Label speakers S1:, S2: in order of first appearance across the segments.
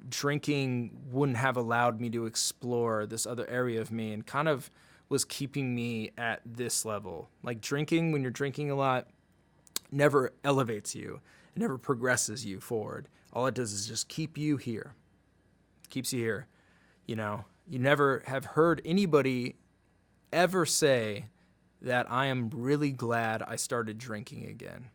S1: Drinking wouldn't have allowed me to explore this other area of me and kind of was keeping me at this level. Like drinking, when you're drinking a lot, never elevates you. It never progresses you forward. All it does is just keep you here. Keeps you here. You know, you never have heard anybody ever say that I am really glad I started drinking again.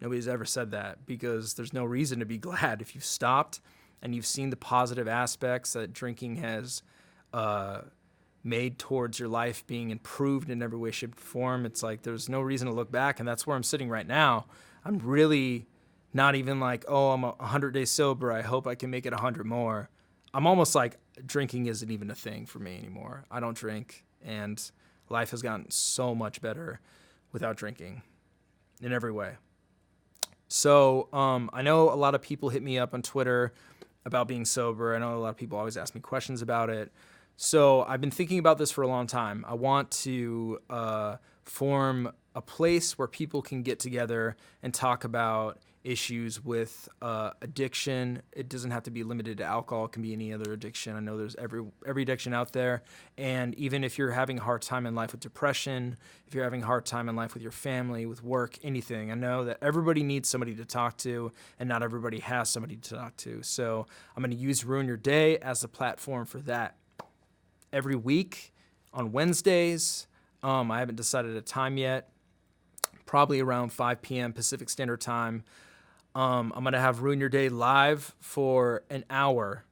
S1: Nobody's ever said that because there's no reason to be glad if you've stopped and you've seen the positive aspects that drinking has made towards your life being improved in every way, shape, or form. It's like there's no reason to look back, and that's where I'm sitting right now. I'm really not even like, oh, I'm 100 days sober. I hope I can make it 100 more. I'm almost like drinking isn't even a thing for me anymore. I don't drink, and life has gotten so much better without drinking in every way. So I know a lot of people hit me up on Twitter about being sober. I know a lot of people always ask me questions about it. So I've been thinking about this for a long time. I want to form a place where people can get together and talk about issues with addiction. It doesn't have to be limited to alcohol. It can be any other addiction. I know there's every addiction out there. And even if you're having a hard time in life with depression, if you're having a hard time in life with your family, with work, anything, I know that everybody needs somebody to talk to, and not everybody has somebody to talk to. So I'm going to use Ruin Your Day as a platform for that. Every week on Wednesdays, I haven't decided a time yet, probably around 5 p.m. Pacific Standard Time. I'm going to have Ruin Your Day live for an hour.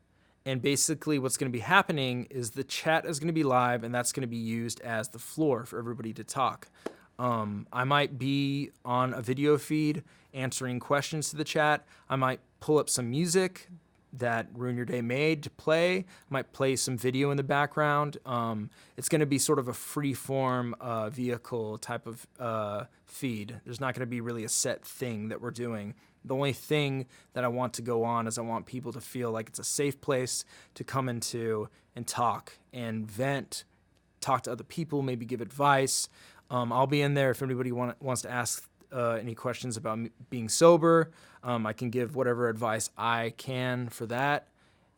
S1: And basically what's going to be happening is the chat is going to be live, and that's going to be used as the floor for everybody to talk. I might be on a video feed answering questions to the chat. I might pull up some music that Ruin Your Day made to play. I might play some video in the background. It's going to be sort of a free-form vehicle type of feed. There's not going to be really a set thing that we're doing. The only thing that I want to go on is I want people to feel like it's a safe place to come into and talk and vent, talk to other people, maybe give advice. I'll be in there if anybody wants to ask any questions about being sober. I can give whatever advice I can for that.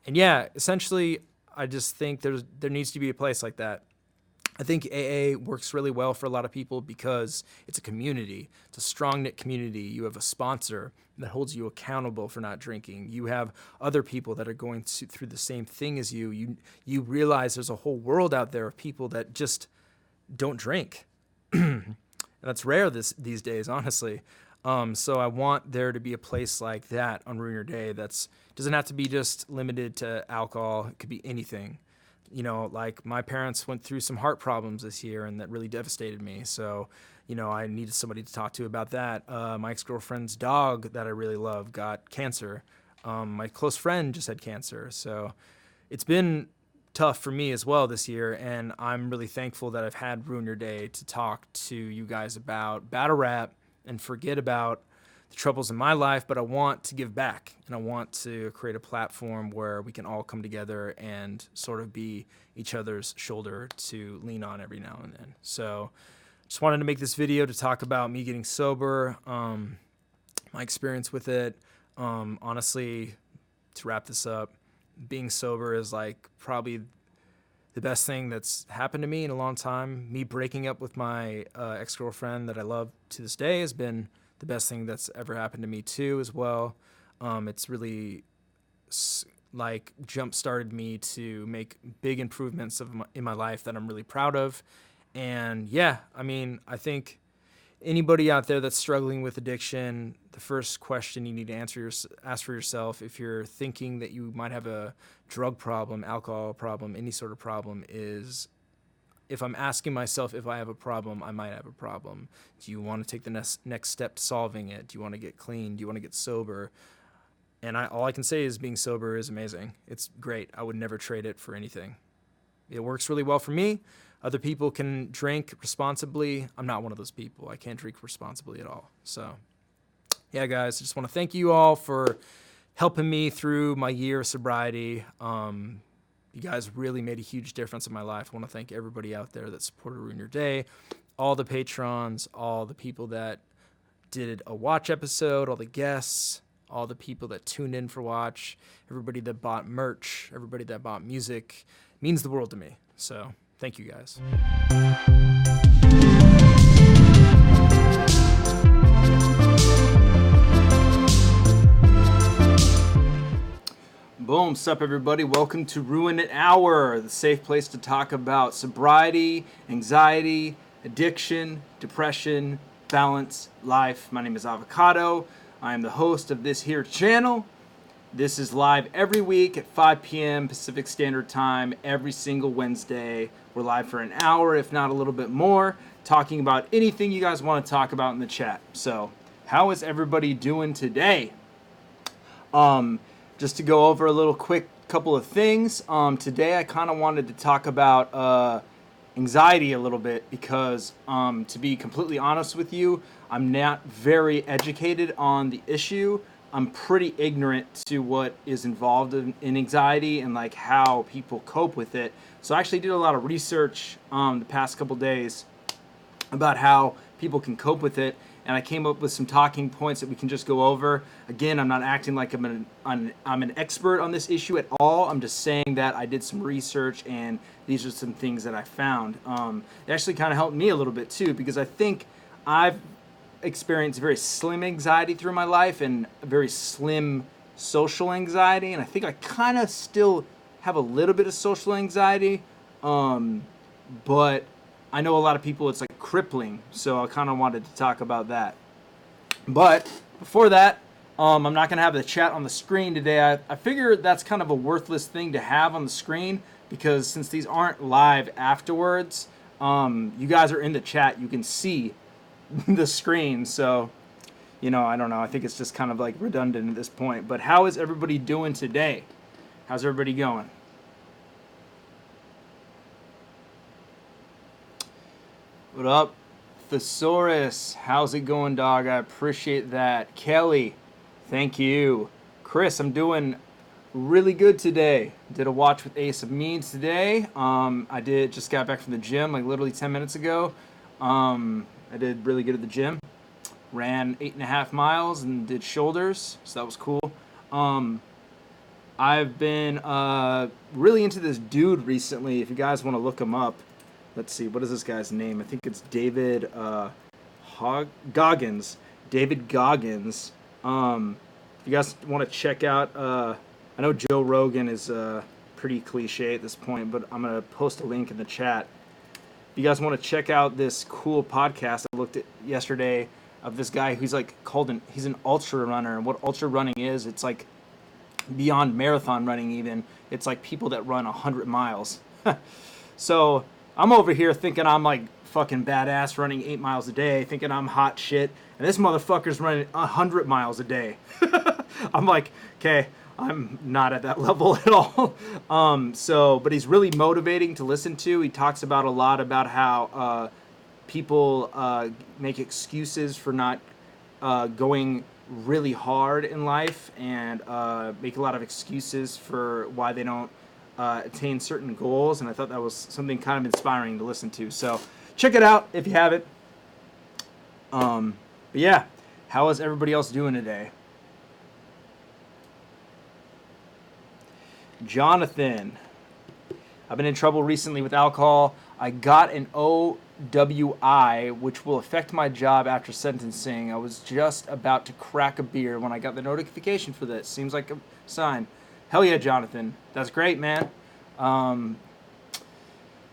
S1: And yeah, essentially, I just think there needs to be a place like that. I think AA works really well for a lot of people because it's a community. It's a strong-knit community. You have a sponsor that holds you accountable for not drinking. You have other people that are going through the same thing as you. You realize there's a whole world out there of people that just don't drink. And that's rare these days, honestly. So I want there to be a place like that on Ruin Your Day that's doesn't have to be just limited to alcohol. It could be anything. You know, like my parents went through some heart problems this year, and that really devastated me. So, you know, I needed somebody to talk to about that. My ex-girlfriend's dog that I really love got cancer. My close friend just had cancer. So it's been tough for me as well this year, and I'm really thankful that I've had Ruin Your Day to talk to you guys about battle rap and forget about the troubles in my life, but I want to give back, and I want to create a platform where we can all come together and sort of be each other's shoulder to lean on every now and then. So just wanted to make this video to talk about me getting sober, my experience with it. Honestly, to wrap this up, being sober is like probably the best thing that's happened to me in a long time. Me breaking up with my ex-girlfriend that I love to this day has been the best thing that's ever happened to me too as well. It's really like jump-started me to make big improvements in my life that I'm really proud of. And yeah, I mean, I think anybody out there that's struggling with addiction, the first question you need to ask for yourself if you're thinking that you might have a drug problem, alcohol problem, any sort of problem is, if I'm asking myself if I have a problem, I might have a problem. Do you want to take the next step to solving it? Do you want to get clean? Do you want to get sober? And all I can say is being sober is amazing. It's great. I would never trade it for anything. It works really well for me. Other people can drink responsibly. I'm not one of those people. I can't drink responsibly at all. So, yeah, guys, I just want to thank you all for helping me through my year of sobriety. You guys really made a huge difference in my life. I want to thank everybody out there that supported Ruin Your Day, all the patrons, all the people that did a watch episode, all the guests, all the people that tuned in for watch, everybody that bought merch, everybody that bought music. It means the world to me. So thank you guys. Boom, sup everybody, welcome to Ruin It Hour, the safe place to talk about sobriety, anxiety, addiction, depression, balance, life. My name is Avocado. I am the host of this here channel. This is live every week at 5 p.m. Pacific Standard Time, every single Wednesday. We're live for an hour, if not a little bit more, talking about anything you guys want to talk about in the chat. So, how is everybody doing today? Just to go over a little quick couple of things. Today I kind of wanted to talk about anxiety a little bit because, to be completely honest with you, I'm not very educated on the issue. I'm pretty ignorant to what is involved in anxiety and like how people cope with it. So I actually did a lot of research the past couple days about how people can cope with it, and I came up with some talking points that we can just go over. Again, I'm not acting like I'm an expert on this issue at all. I'm just saying that I did some research and these are some things that I found. It actually kind of helped me a little bit too, because I think I've experienced very slim anxiety through my life and a very slim social anxiety, and I think I kind of still have a little bit of social anxiety, but I know a lot of people it's like crippling, so I kind of wanted to talk about that. But before that, I'm not going to have the chat on the screen today. I figure that's kind of a worthless thing to have on the screen, because since these aren't live afterwards, you guys are in the chat, you can see the screen, so I don't know, I think it's just kind of like redundant at this point. But how is everybody doing today? How's everybody going? What up, Thesaurus? How's it going, dog? I appreciate that. Kelly, thank you. Chris, I'm doing really good today. Did a watch with Ace of Means today. I just got back from the gym like literally 10 minutes ago. I did really good at the gym. Ran 8.5 miles and did shoulders, so that was cool. I've been really into this dude recently. If you guys want to look him up, let's see, what is this guy's name? I think it's David Goggins. David Goggins. If you guys want to check out, I know Joe Rogan is pretty cliche at this point, but I'm going to post a link in the chat. If you guys want to check out this cool podcast I looked at yesterday of this guy who's like he's an ultra runner, and what ultra running is, it's like beyond marathon running even. It's like people that run 100 miles. So I'm over here thinking I'm like fucking badass running 8 miles a day, thinking I'm hot shit, and this motherfucker's running 100 miles a day. I'm like, okay, I'm not at that level at all. But he's really motivating to listen to. He talks about a lot about how people make excuses for not going really hard in life, and make a lot of excuses for why they don't attain certain goals. And I thought that was something kind of inspiring to listen to. So check it out if you haven't. But yeah, how is everybody else doing today? Jonathan, I've been in trouble recently with alcohol. I got an OWI, which will affect my job after sentencing. I was just about to crack a beer when I got the notification for this. Seems like a sign. Hell yeah, Jonathan. That's great, man.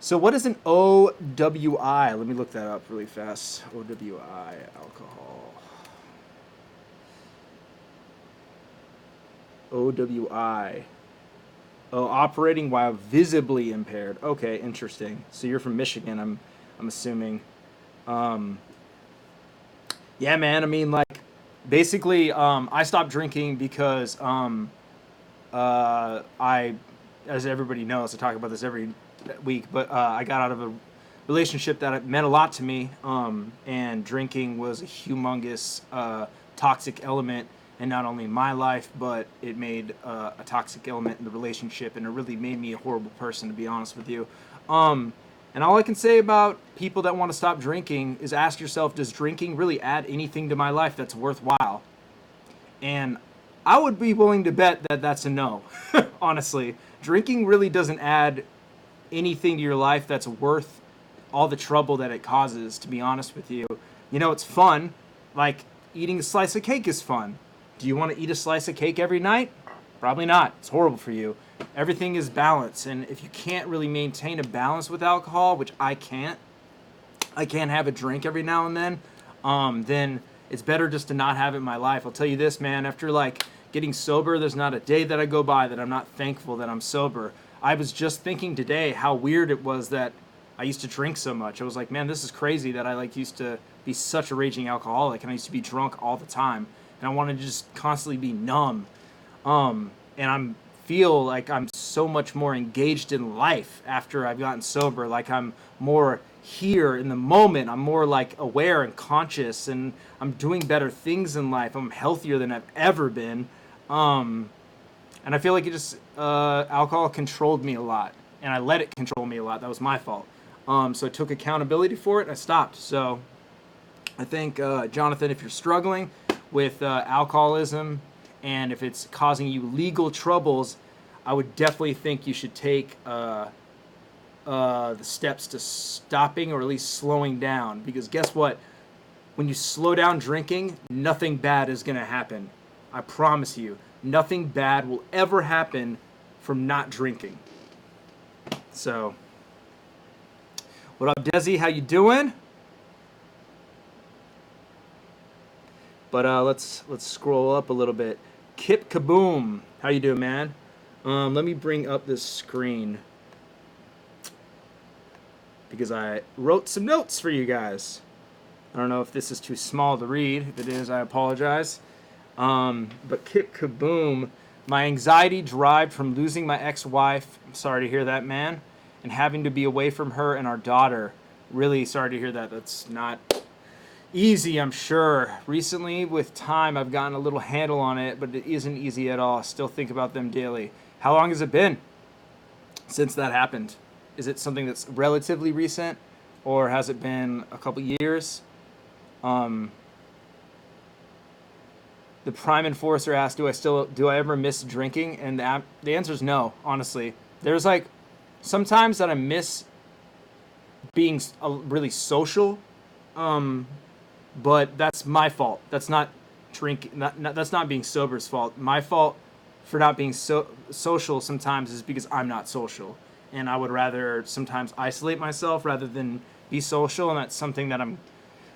S1: So what is an OWI? Let me look that up really fast. OWI, alcohol. OWI. Oh, operating while visibly impaired. Okay, interesting. So you're from Michigan, I'm assuming. Yeah, man. I mean, like, basically, I stopped drinking because as everybody knows, I talk about this every week, but I got out of a relationship that meant a lot to me, and drinking was a humongous toxic element and not only my life, but it made a toxic element in the relationship, and it really made me a horrible person, to be honest with you. And all I can say about people that want to stop drinking is ask yourself, does drinking really add anything to my life that's worthwhile? And I would be willing to bet that that's a no, honestly. Drinking really doesn't add anything to your life that's worth all the trouble that it causes, to be honest with you. You know, it's fun. Like, eating a slice of cake is fun. Do you want to eat a slice of cake every night? Probably not. It's horrible for you. Everything is balance. And if you can't really maintain a balance with alcohol, which I can't have a drink every now and then it's better just to not have it in my life. I'll tell you this, man, after like getting sober, there's not a day that I go by that I'm not thankful that I'm sober. I was just thinking today how weird it was that I used to drink so much. I was like, man, this is crazy that I like used to be such a raging alcoholic, and I used to be drunk all the time, and I wanted to just constantly be numb. And I'm feel like I'm so much more engaged in life after I've gotten sober. Like I'm more here in the moment. I'm more like aware and conscious, and I'm doing better things in life. I'm healthier than I've ever been. And I feel like it just alcohol controlled me a lot, and I let it control me a lot. That was my fault. So I took accountability for it, and I stopped. So I think, Jonathan, if you're struggling with alcoholism, and if it's causing you legal troubles, I would definitely think you should take the steps to stopping or at least slowing down. Because guess what? When you slow down drinking, nothing bad is going to happen. I promise you. Nothing bad will ever happen from not drinking. So, what up, Desi? How you doing? But let's scroll up a little bit. Kip Kaboom, how you doing, man? Let me bring up this screen because I wrote some notes for you guys. I don't know if this is too small to read. If it is, I apologize. But Kip Kaboom, my anxiety derived from losing my ex-wife. I'm sorry to hear that, man. And having to be away from her and our daughter. Really sorry to hear that. That's not easy, I'm sure. Recently, with time, I've gotten a little handle on it, but it isn't easy at all. I still think about them daily. How long has it been since that happened? Is it something that's relatively recent, or has it been a couple years? The Prime Enforcer asked, do I ever miss drinking? And the answer is no, honestly. There's like, sometimes that I miss being really social, but that's my fault. That's not drinking. That's not being sober's fault. My fault for not being social sometimes is because I'm not social, and I would rather sometimes isolate myself rather than be social. And that's something that I'm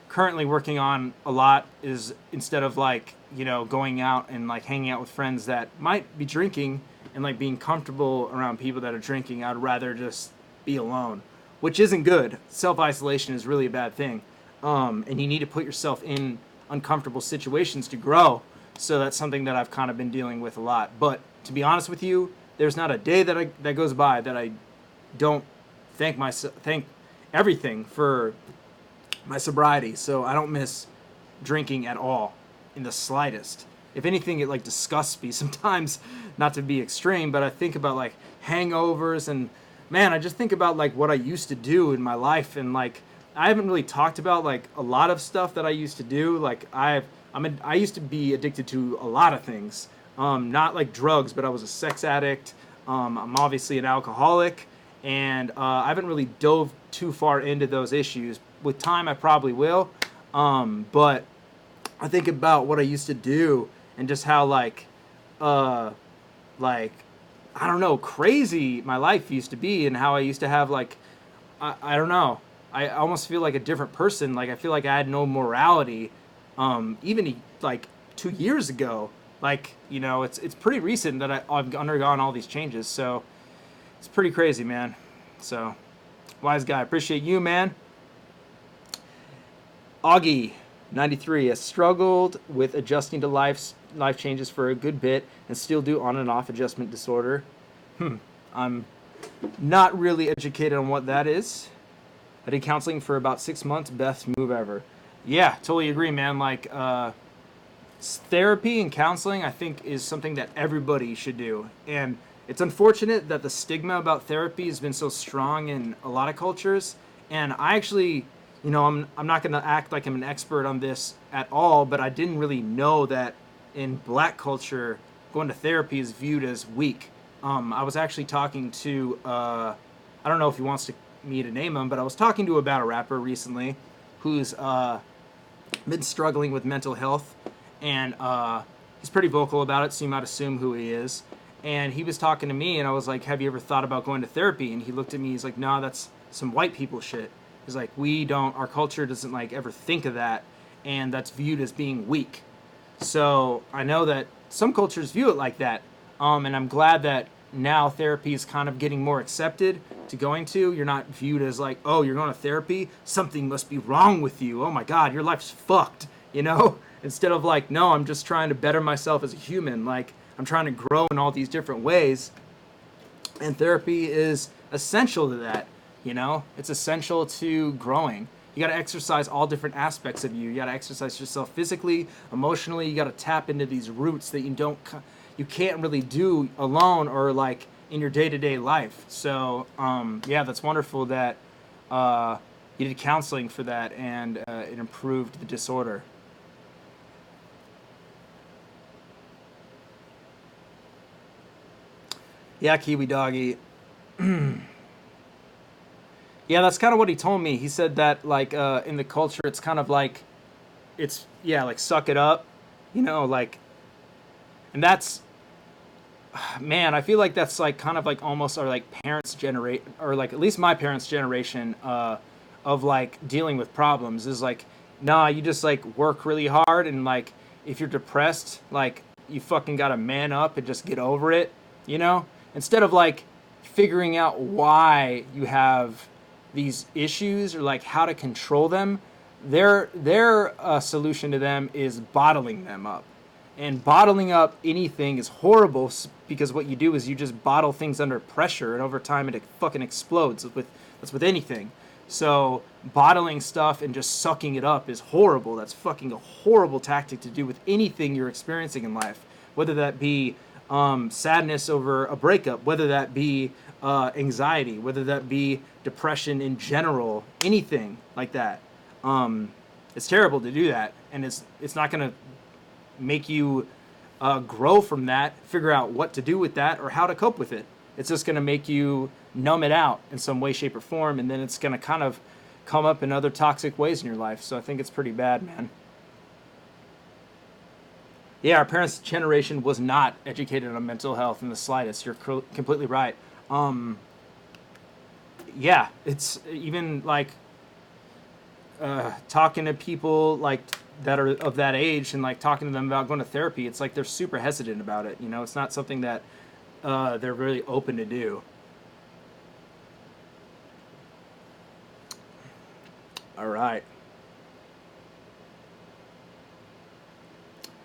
S1: currently working on a lot. Is instead of like going out and like hanging out with friends that might be drinking and like being comfortable around people that are drinking, I'd rather just be alone, which isn't good. Self-isolation is really a bad thing. And you need to put yourself in uncomfortable situations to grow. So that's something that I've kind of been dealing with a lot. But to be honest with you, there's not a day that goes by that I don't thank everything for my sobriety. So I don't miss drinking at all, in the slightest. If anything, it like disgusts me sometimes, not to be extreme, but I think about like hangovers, and man, I just think about like what I used to do in my life, and like I haven't really talked about like a lot of stuff that I used to do. Like I used to be addicted to a lot of things, not like drugs, but I was a sex addict. I'm obviously an alcoholic, and I haven't really dove too far into those issues. With time, I probably will, but I think about what I used to do and just how like I don't know, crazy my life used to be, and how I used to have like I don't know. I almost feel like a different person. Like I feel like I had no morality, even like 2 years ago. Like it's pretty recent that I've undergone all these changes. So it's pretty crazy, man. So wise guy, appreciate you, man. Augie 93 has struggled with adjusting to life changes for a good bit and still do on and off adjustment disorder. I'm not really educated on what that is. I did counseling for about 6 months. Best move ever. Yeah, totally agree, man. Like, therapy and counseling, I think, is something that everybody should do. And it's unfortunate that the stigma about therapy has been so strong in a lot of cultures. And I actually, I'm not going to act like I'm an expert on this at all, but I didn't really know that in black culture, going to therapy is viewed as weak. I was actually talking to, I don't know if he wants me to name him, but I was talking to a battle rapper recently who's been struggling with mental health, and he's pretty vocal about it, so you might assume who he is. And he was talking to me, and I was like, have you ever thought about going to therapy? And he looked at me, he's like, no, that's some white people shit. He's like, our culture doesn't like ever think of that, and that's viewed as being weak. So I know that some cultures view it like that, and I'm glad that now therapy is kind of getting more accepted to going to. You're not viewed as like, oh, you're going to therapy? Something must be wrong with you. Oh my God, your life's fucked, Instead of like, no, I'm just trying to better myself as a human. Like, I'm trying to grow in all these different ways. And therapy is essential to that, It's essential to growing. You got to exercise all different aspects of you. You got to exercise yourself physically, emotionally. You got to tap into these roots that you can't really do alone or like in your day-to-day life. So yeah, that's wonderful that you did counseling for that, and it improved the disorder. Yeah, Kiwi Doggy. Yeah, that's kind of what he told me. He said that like in the culture, it's kind of like like suck it up, like, and that's, man, I feel like that's like kind of like almost our like parents generate, or like at least my parents' generation of like dealing with problems is like, nah, you just like work really hard, and like if you're depressed, like you fucking gotta man up and just get over it, instead of like figuring out why you have these issues or like how to control them. Their solution to them is bottling them up. And bottling up anything is horrible, because what you do is you just bottle things under pressure, and over time it fucking explodes. That's with anything. So bottling stuff and just sucking it up is horrible. That's fucking a horrible tactic to do with anything you're experiencing in life, whether that be sadness over a breakup, whether that be anxiety, whether that be depression in general, anything like that. It's terrible to do that, and it's not going to make you grow from that, figure out what to do with that or how to cope with it. It's just going to make you numb it out in some way, shape, or form, and then it's going to kind of come up in other toxic ways in your life. So I think it's pretty bad, man. Yeah, our parents' generation was not educated on mental health in the slightest. You're completely right. Yeah, it's even like talking to people like that are of that age, and like talking to them about going to therapy. It's like they're super hesitant about it. It's not something that they're really open to do. All right.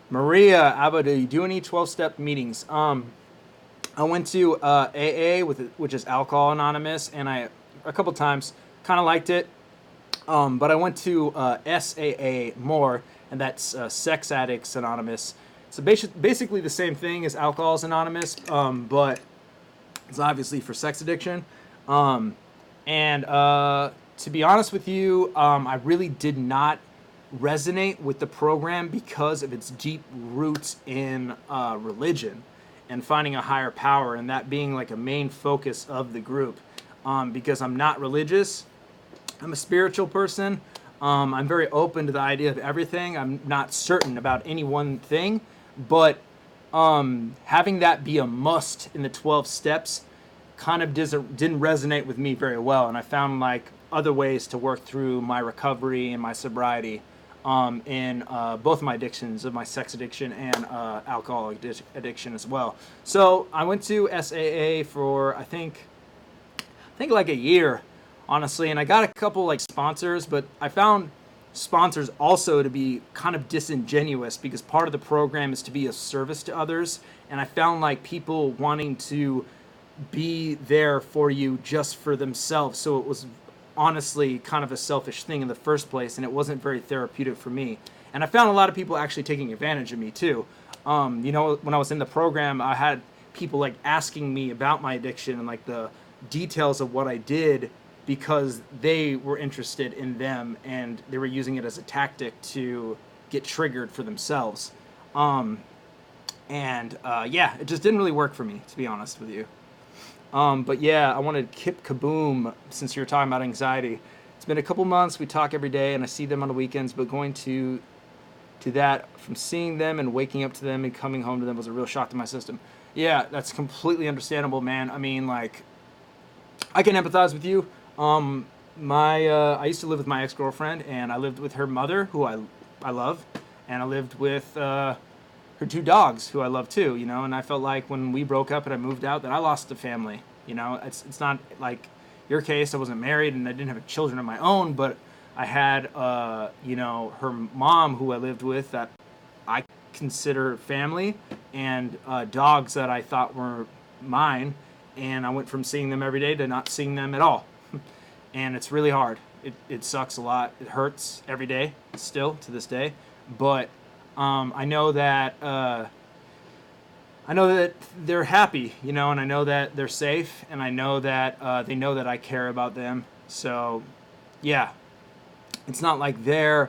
S1: Maria, Abba, do you do any 12-step meetings? I went to AA, which is Alcohol Anonymous, and a couple times kind of liked it. But I went to SAA more, and that's Sex Addicts Anonymous. So basically the same thing as Alcoholics Anonymous, but it's obviously for sex addiction. And to be honest with you, I really did not resonate with the program because of its deep roots in religion and finding a higher power, and that being like a main focus of the group. Because I'm not religious, I'm a spiritual person. I'm very open to the idea of everything. I'm not certain about any one thing, but having that be a must in the 12 steps kind of didn't resonate with me very well, and I found like other ways to work through my recovery and my sobriety in both my addictions, of my sex addiction and alcohol addiction as well. So I went to SAA for I think like a year, honestly, and I got a couple like sponsors, but I found sponsors also to be kind of disingenuous, because part of the program is to be of service to others, and I found like people wanting to be there for you just for themselves. So it was honestly kind of a selfish thing in the first place, and it wasn't very therapeutic for me. And I found a lot of people actually taking advantage of me too. You know, when I was in the program, I had people like asking me about my addiction and like the details of what I did because they were interested in them and they were using it as a tactic to get triggered for themselves. Yeah, it just didn't really work for me, to be honest with you. But yeah, I wanted Kip Kaboom, since you were talking about anxiety. It's been a couple months. We talk every day, and I see them on the weekends. But going to that, from seeing them and waking up to them and coming home to them was a real shock to my system. Yeah, that's completely understandable, man. I mean, like, I can empathize with you. I used to live with my ex-girlfriend, and I lived with her mother, who I love, and I lived with her two dogs, who I love too, you know. And I felt like when we broke up and I moved out, that I lost a family. You know, it's not like your case. I wasn't married and I didn't have children of my own, but I had you know, her mom, who I lived with, that I consider family, and dogs that I thought were mine. And I went from seeing them every day to not seeing them at all. And it's really hard. It sucks a lot. It hurts every day, still to this day. But I know that they're happy, you know, and I know that they're safe, and I know that they know that I care about them. So, yeah, it's not like they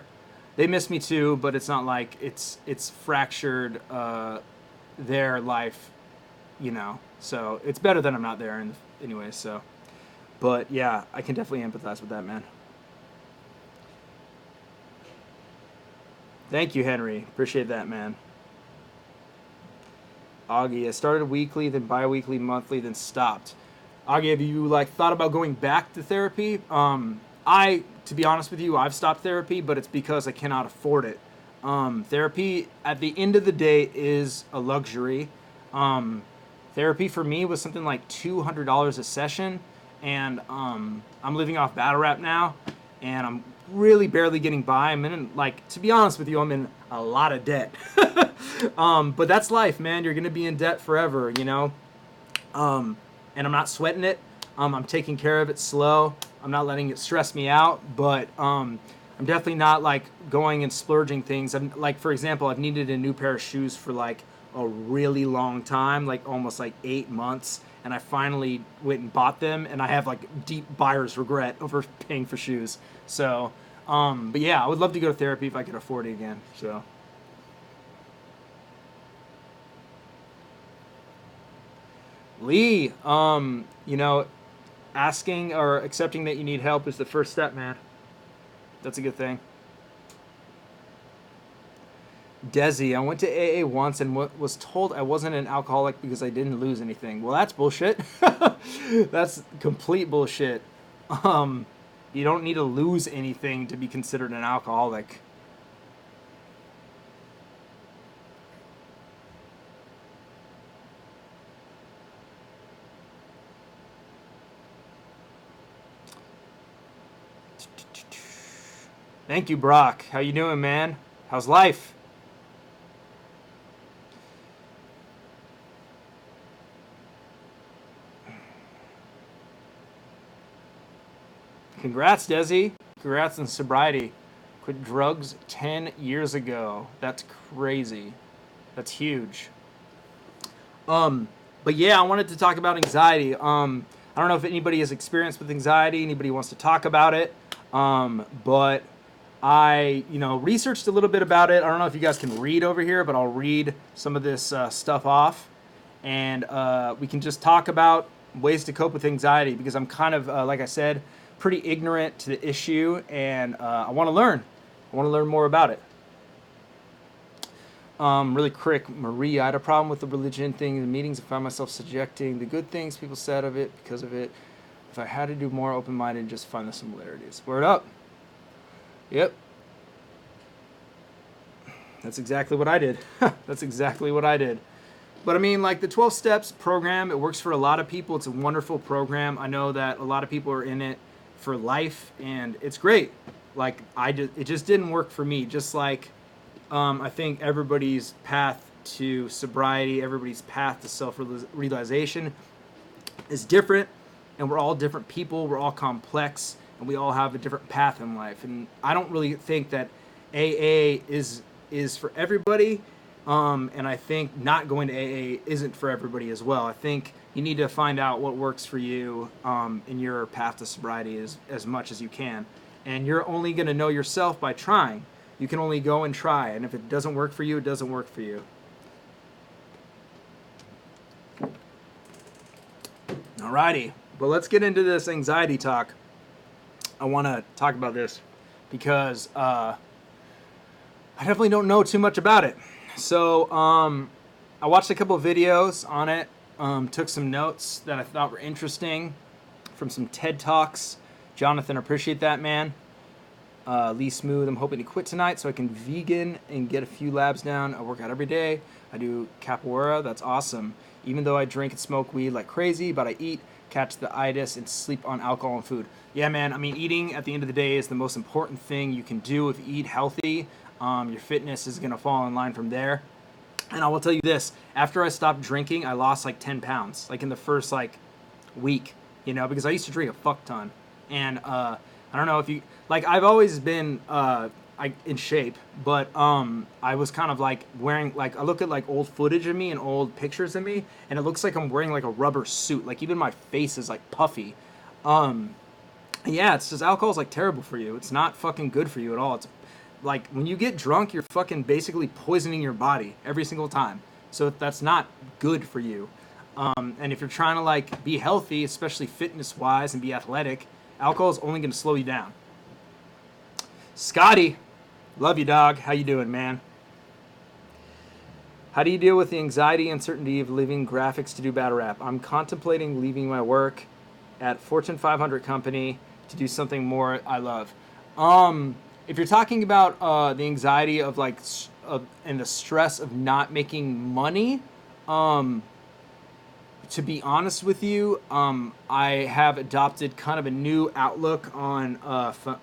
S1: miss me too, but it's not like it's fractured their life, you know. So it's better that I'm not there anyway. So, but yeah, I can definitely empathize with that, man. Thank you, Henry. Appreciate that, man. Augie, I started weekly, then bi-weekly, monthly, then stopped. Augie, have you like thought about going back to therapy? To be honest with you, I've stopped therapy, but it's because I cannot afford it. Therapy, at the end of the day, is a luxury. Therapy for me was something like $200 a session, and I'm living off battle rap now, and I'm really barely getting by. I'm in, like, to be honest with you, I'm in a lot of debt. But that's life, man. You're gonna be in debt forever, you know. And I'm not sweating it. I'm taking care of it slow. I'm not letting it stress me out, but I'm definitely not like going and splurging things. I'm like, for example, I've needed a new pair of shoes for like a really long time, like almost like 8 months, and I finally went and bought them, and I have like deep buyer's regret over paying for shoes. So, but yeah, I would love to go to therapy if I could afford it again. So. Lee, you know, asking or accepting that you need help is the first step, man. That's a good thing. Desi, I went to AA once and was told I wasn't an alcoholic because I didn't lose anything. Well, that's bullshit. That's complete bullshit. You don't need to lose anything to be considered an alcoholic. Thank you, Brock. How you doing, man? How's life? Congrats, Desi. Congrats on sobriety. Quit drugs 10 years ago. That's crazy. That's huge. But yeah, I wanted to talk about anxiety. I don't know if anybody has experience with anxiety. Anybody wants to talk about it. But I, you know, researched a little bit about it. I don't know if you guys can read over here, but I'll read some of this stuff off, and we can just talk about ways to cope with anxiety, because I'm kind of, like I said, pretty ignorant to the issue, and I want to learn. I want to learn more about it. Really quick, Maria, I had a problem with the religion thing in the meetings. I found myself subjecting the good things people said of it because of it. If I had to do more open-minded and just find the similarities. Word up. Yep. That's exactly what I did. That's exactly what I did. But I mean, like the 12 Steps program, it works for a lot of people. It's a wonderful program. I know that a lot of people are in it for life, and it's great. Like it just didn't work for me. Just like I think everybody's path to sobriety, everybody's path to self-realization is different, and we're all different people. We're all complex, and we all have a different path in life. And I don't really think that AA is for everybody. And I think not going to AA isn't for everybody as well. I think you need to find out what works for you in your path to sobriety as much as you can. And you're only going to know yourself by trying. You can only go and try. And if it doesn't work for you, it doesn't work for you. Alrighty. But let's get into this anxiety talk. I want to talk about this because I definitely don't know too much about it. So I watched a couple of videos on it, took some notes that I thought were interesting from some TED Talks. Jonathan, appreciate that, man. Lee Smooth, I'm hoping to quit tonight so I can vegan and get a few labs down. I work out every day. I do capoeira. That's awesome. Even though I drink and smoke weed like crazy, but I eat, catch the itis, and sleep on alcohol and food. Yeah, man, I mean, eating at the end of the day is the most important thing you can do. If you eat healthy, your fitness is going to fall in line from there. And I will tell you this, after I stopped drinking, I lost like 10 pounds, like in the first like week, you know, because I used to drink a fuck ton. And I don't know if you, like, I've always been in shape, but I was kind of like wearing, like, I look at like old footage of me and old pictures of me, and it looks like I'm wearing like a rubber suit. Like even my face is like puffy. Yeah, it's just alcohol's like terrible for you. It's not fucking good for you at all. It's like when you get drunk, you're fucking basically poisoning your body every single time. So that's not good for you. And if you're trying to like be healthy, especially fitness wise and be athletic, alcohol is only going to slow you down. Scotty, love you, dog. How you doing, man? How do you deal with the anxiety and uncertainty of leaving graphics to do battle rap? I'm contemplating leaving my work at Fortune 500 company to do something more I love. If you're talking about the anxiety of like and the stress of not making money, to be honest with you, I have adopted kind of a new outlook on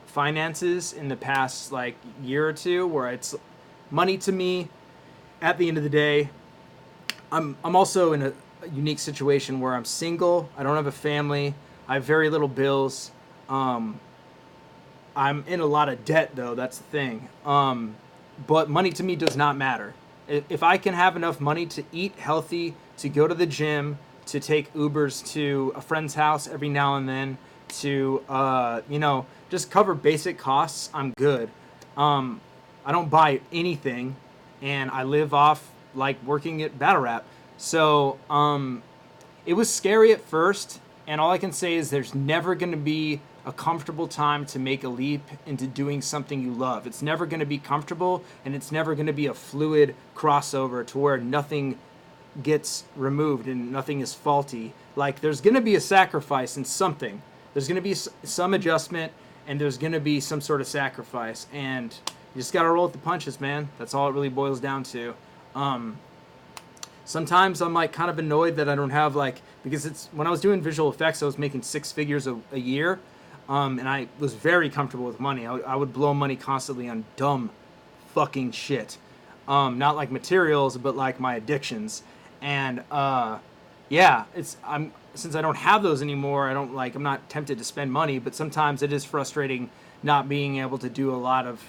S1: finances in the past like year or two, where it's money to me. At the end of the day, I'm also in a unique situation where I'm single. I don't have a family. I have very little bills. I'm in a lot of debt, though. That's the thing. But money to me does not matter. If I can have enough money to eat healthy, to go to the gym, to take Ubers to a friend's house every now and then, to, just cover basic costs, I'm good. I don't buy anything, and I live off, like, working at Battle Rap. So, it was scary at first, and all I can say is there's never going to be a comfortable time to make a leap into doing something you love. It's never going to be comfortable, and it's never going to be a fluid crossover to where nothing gets removed and nothing is faulty. Like, there's going to be a sacrifice in something. There's going to be some adjustment, and there's going to be some sort of sacrifice, and you just got to roll with the punches, man. That's all it really boils down to. Sometimes I'm like kind of annoyed that I don't have like, because it's when I was doing visual effects, I was making 6 figures a year. And I was very comfortable with money. I would blow money constantly on dumb fucking shit. Not like materials, but like my addictions. And yeah, since I don't have those anymore, I'm not tempted to spend money, but sometimes it is frustrating not being able to do a lot of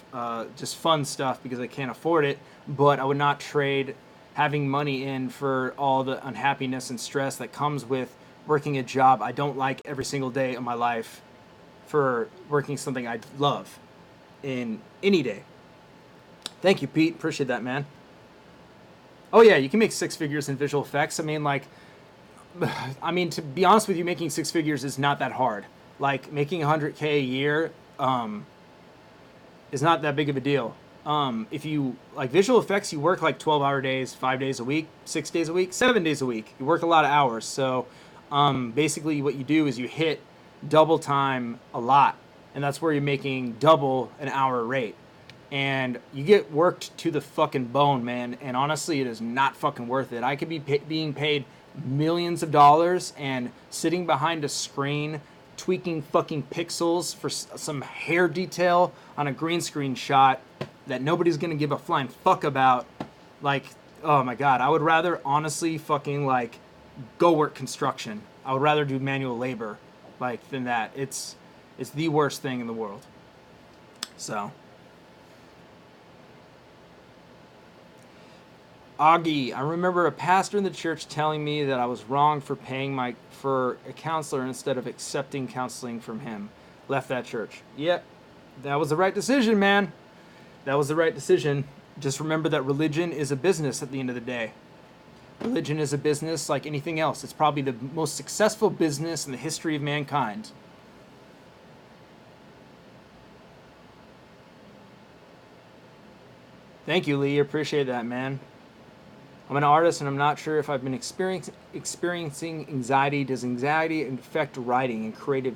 S1: just fun stuff because I can't afford it. But I would not trade having money in for all the unhappiness and stress that comes with working a job I don't like every single day of my life for working something I love in any day. Thank you, Pete. Appreciate that, man. Oh yeah, you can make 6 figures in visual effects. To be honest with you, making 6 figures is not that hard. Like making 100K a year is not that big of a deal. If you like visual effects, you work like 12-hour days, 5 days a week, 6 days a week, 7 days a week. You work a lot of hours. So basically what you do is you hit double time a lot, and that's where you're making double an hour rate, and you get worked to the fucking bone, man. And honestly, it is not fucking worth it. I could be being paid millions of dollars and sitting behind a screen tweaking fucking pixels for some hair detail on a green screen shot that nobody's gonna give a flying fuck about. Like, oh my god, I would rather honestly fucking like go work construction. I would rather do manual labor than that. It's It's the worst thing in the world. So, Augie, I remember a pastor in the church telling me that I was wrong for paying for a counselor instead of accepting counseling from him. Left that church. Yep, that was the right decision, man. That was the right decision. Just remember that religion is a business at the end of the day. Religion is a business like anything else. It's probably the most successful business in the history of mankind. Thank you, Lee. Appreciate that, man. I'm an artist and I'm not sure if I've been experiencing anxiety. Does anxiety affect writing and creative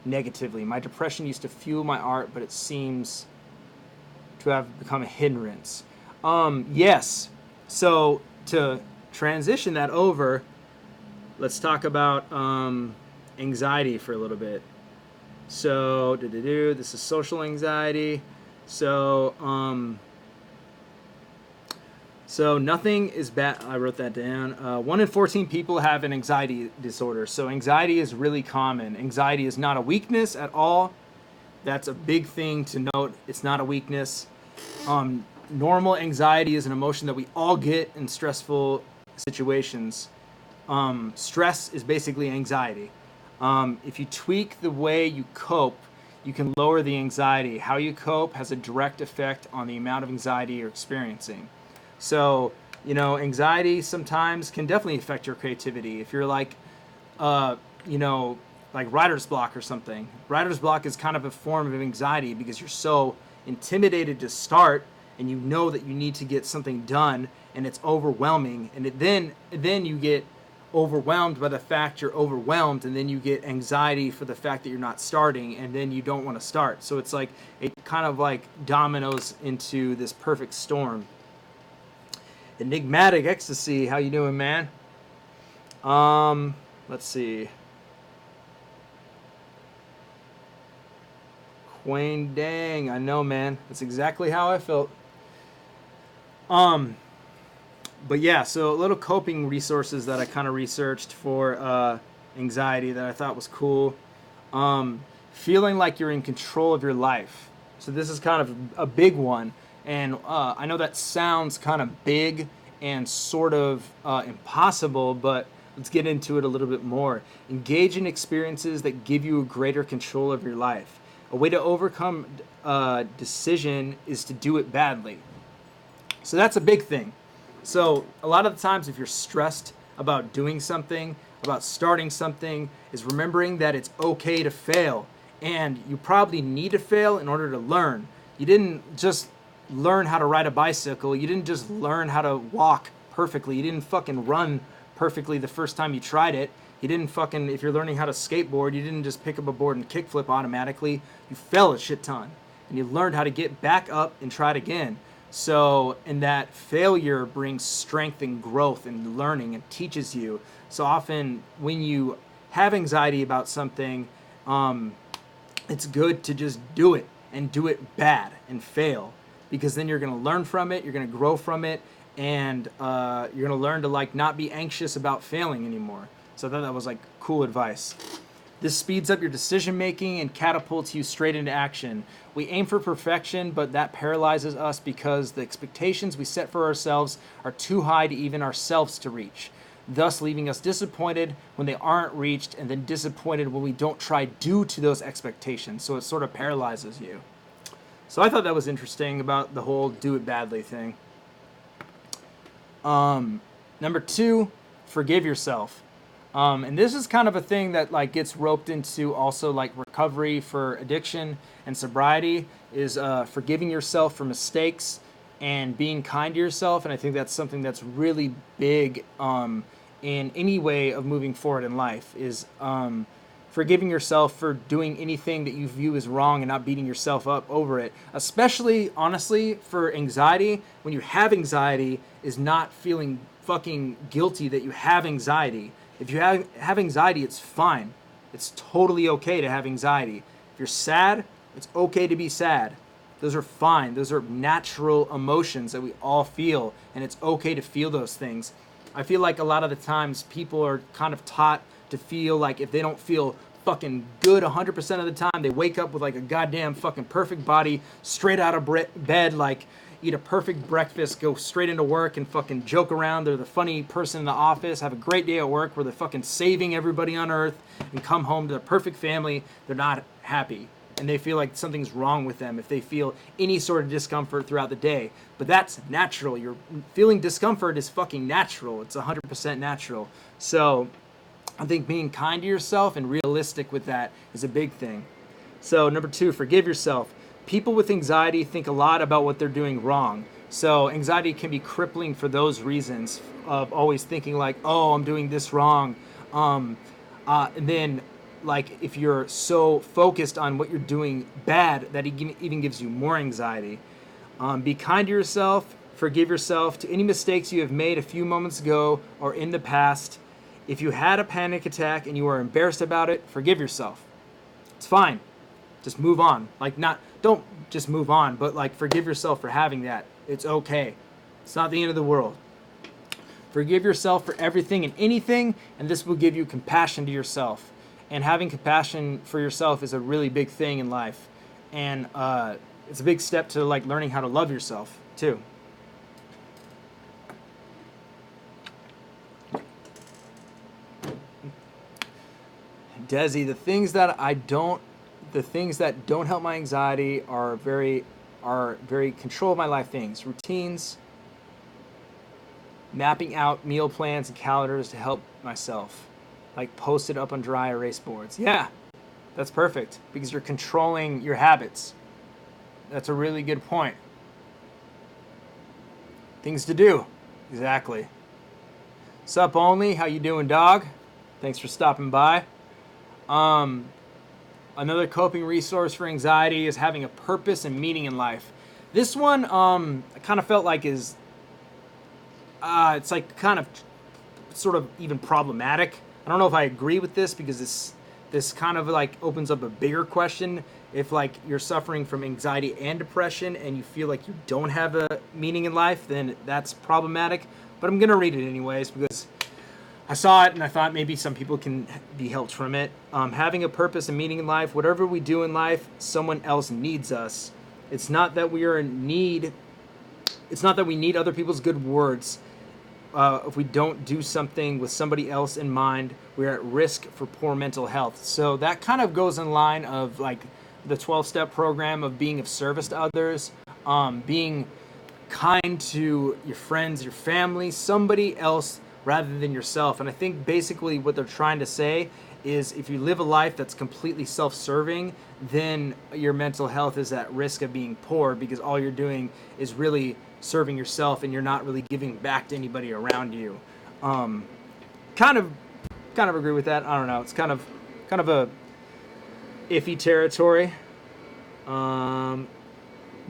S1: negatively? My depression used to fuel my art, but it seems to have become a hindrance. Yes. So to transition that over, let's talk about anxiety for a little bit. So this is social anxiety. So nothing is bad. I wrote that down. 1 in 14 people have an anxiety disorder. So anxiety is really common. Anxiety is not a weakness at all. That's a big thing to note. It's not a weakness. Normal anxiety is an emotion that we all get in stressful situations. Stress is basically anxiety. If you tweak the way you cope, you can lower the anxiety. How you cope has a direct effect on the amount of anxiety you're experiencing. So, anxiety sometimes can definitely affect your creativity. If you're like, like writer's block or something. Writer's block is kind of a form of anxiety because you're so intimidated to start and you know that you need to get something done and it's overwhelming. And then you get overwhelmed by the fact you're overwhelmed, and then you get anxiety for the fact that you're not starting, and then you don't want to start. So it's like, it kind of like dominoes into this perfect storm. Enigmatic Ecstasy, how you doing, man? Let's see. Quayne, dang, I know, man. That's exactly how I felt. But yeah, so little coping resources that I kind of researched for anxiety that I thought was cool. Feeling like you're in control of your life. So this is kind of a big one. And I know that sounds kind of big and sort of impossible, but let's get into it a little bit more. Engage in experiences that give you a greater control of your life. A way to overcome decision is to do it badly. So that's a big thing. So a lot of the times if you're stressed about doing something, about starting something, is remembering that it's okay to fail. And you probably need to fail in order to learn. You didn't just learn how to ride a bicycle. You didn't just learn how to walk perfectly. You didn't fucking run perfectly the first time you tried it. You didn't fucking, if you're learning how to skateboard, you didn't just pick up a board and kickflip automatically. You fell a shit ton. And you learned how to get back up and try it again. So, and that failure brings strength and growth and learning and teaches you. So often when you have anxiety about something, it's good to just do it and do it bad and fail, because then you're going to learn from it, you're going to grow from it, and you're going to learn to like not be anxious about failing anymore. So I thought that was like cool advice. This speeds up your decision making and catapults you straight into action. We aim for perfection, but that paralyzes us because the expectations we set for ourselves are too high to even ourselves to reach, thus leaving us disappointed when they aren't reached, and then disappointed when we don't try due to those expectations. So it sort of paralyzes you. So I thought that was interesting about the whole do it badly thing. Number 2, forgive yourself. And this is kind of a thing that like gets roped into also like recovery for addiction and sobriety, is forgiving yourself for mistakes and being kind to yourself. And I think that's something that's really big in any way of moving forward in life, is forgiving yourself for doing anything that you view as wrong and not beating yourself up over it. Especially, honestly, for anxiety, when you have anxiety, is not feeling fucking guilty that you have anxiety. If you have anxiety, it's fine. It's totally okay to have anxiety. If you're sad, it's okay to be sad. Those are fine. Those are natural emotions that we all feel, and it's okay to feel those things. I feel like a lot of the times people are kind of taught to feel like if they don't feel fucking good 100% of the time. They wake up with like a goddamn fucking perfect body, straight out of bed, like eat a perfect breakfast, go straight into work and fucking joke around. They're the funny person in the office, have a great day at work where they're fucking saving everybody on earth, and come home to their perfect family. They're not happy. And they feel like something's wrong with them if they feel any sort of discomfort throughout the day. But that's natural. You're feeling discomfort is fucking natural. It's 100% natural. So I think being kind to yourself and realistic with that is a big thing. So number 2, forgive yourself. People with anxiety think a lot about what they're doing wrong. So anxiety can be crippling for those reasons of always thinking like, oh, I'm doing this wrong. And then like if you're so focused on what you're doing bad that it even gives you more anxiety. Be kind to yourself. Forgive yourself to any mistakes you have made a few moments ago or in the past. If you had a panic attack and you are embarrassed about it, forgive yourself. It's fine. Just move on. Like don't just move on, but like forgive yourself for having that. It's okay. It's not the end of the world. Forgive yourself for everything and anything, and this will give you compassion to yourself. And having compassion for yourself is a really big thing in life. And it's a big step to like learning how to love yourself too. Desi, the things that don't help my anxiety are very control of my life things. Routines, mapping out meal plans and calendars to help myself. Like post it up on dry erase boards. Yeah, that's perfect because you're controlling your habits. That's a really good point. Things to do. Exactly. Sup only, how you doing, dog? Thanks for stopping by. Another coping resource for anxiety is having a purpose and meaning in life. This one, I kind of felt like it's like kind of sort of even problematic. I don't know if I agree with this because this kind of like opens up a bigger question. If like you're suffering from anxiety and depression and you feel like you don't have a meaning in life, then that's problematic. But I'm going to read it anyways because I saw it and I thought maybe some people can be helped from it. Having a purpose and meaning in life, whatever we do in life, someone else needs us. It's not that we are in need. It's not that we need other people's good words. If we don't do something with somebody else in mind, we're at risk for poor mental health. So that kind of goes in line of like the 12-step program of being of service to others, being kind to your friends, your family, somebody else rather than yourself. And I think basically what they're trying to say is if you live a life that's completely self-serving, then your mental health is at risk of being poor because all you're doing is really serving yourself and you're not really giving back to anybody around you. Kind of agree with that. I don't know. It's kind of a iffy territory.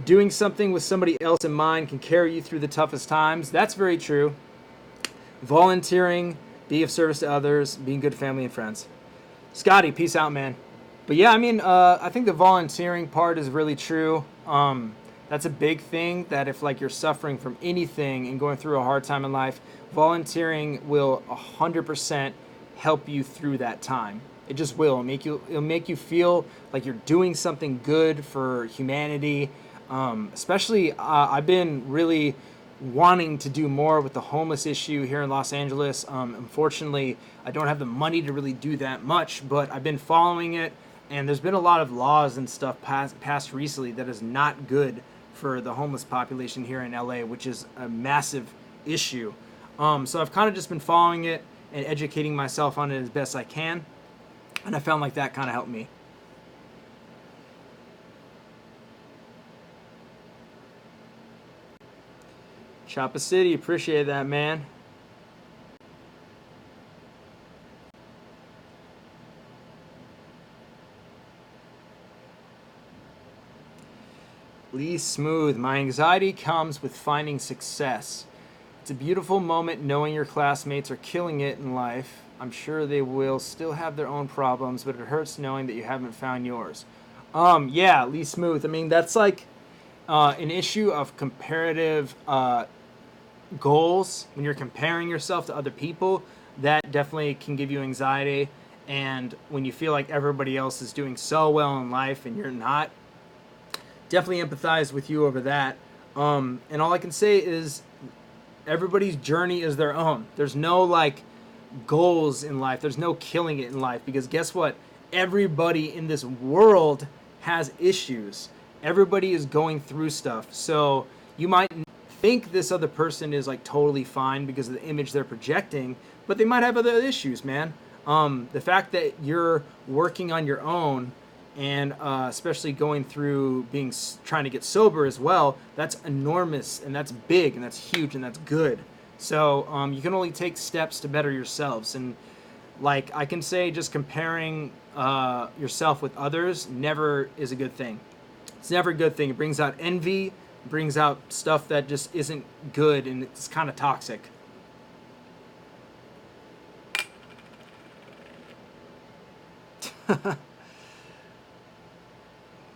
S1: Doing something with somebody else in mind can carry you through the toughest times. That's very true. Volunteering, being of service to others, being good family and friends. Scotty, peace out, man. But yeah, I mean, I think the volunteering part is really true. That's a big thing that if like you're suffering from anything and going through a hard time in life, volunteering will 100% help you through that time. It just will. It'll make you feel like you're doing something good for humanity. Especially, I've been really wanting to do more with the homeless issue here in Los Angeles. Unfortunately, I don't have the money to really do that much, but I've been following it, and there's been a lot of laws and stuff passed recently that is not good for the homeless population here in LA, which is a massive issue. So I've kind of just been following it and educating myself on it as best I can, and I found like that kind of helped me. Choppa City, appreciate that, man. Lee Smooth, my anxiety comes with finding success. It's a beautiful moment knowing your classmates are killing it in life. I'm sure they will still have their own problems, but it hurts knowing that you haven't found yours. Yeah, Lee Smooth. I mean, that's like an issue of comparative goals. When you're comparing yourself to other people, that definitely can give you anxiety. And when you feel like everybody else is doing so well in life and you're not, definitely empathize with you over that. And all I can say is everybody's journey is their own. There's no like goals in life. There's no killing it in life, because guess what? Everybody in this world has issues. Everybody is going through stuff. So you might think this other person is like totally fine because of the image they're projecting, but they might have other issues, man. The fact that you're working on your own, and especially going through trying to get sober as well, that's enormous, and that's big, and that's huge, and that's good. So you can only take steps to better yourselves. And like I can say, just comparing yourself with others never is a good thing. It's never a good thing. It brings out envy, it brings out stuff that just isn't good, and it's kind of toxic.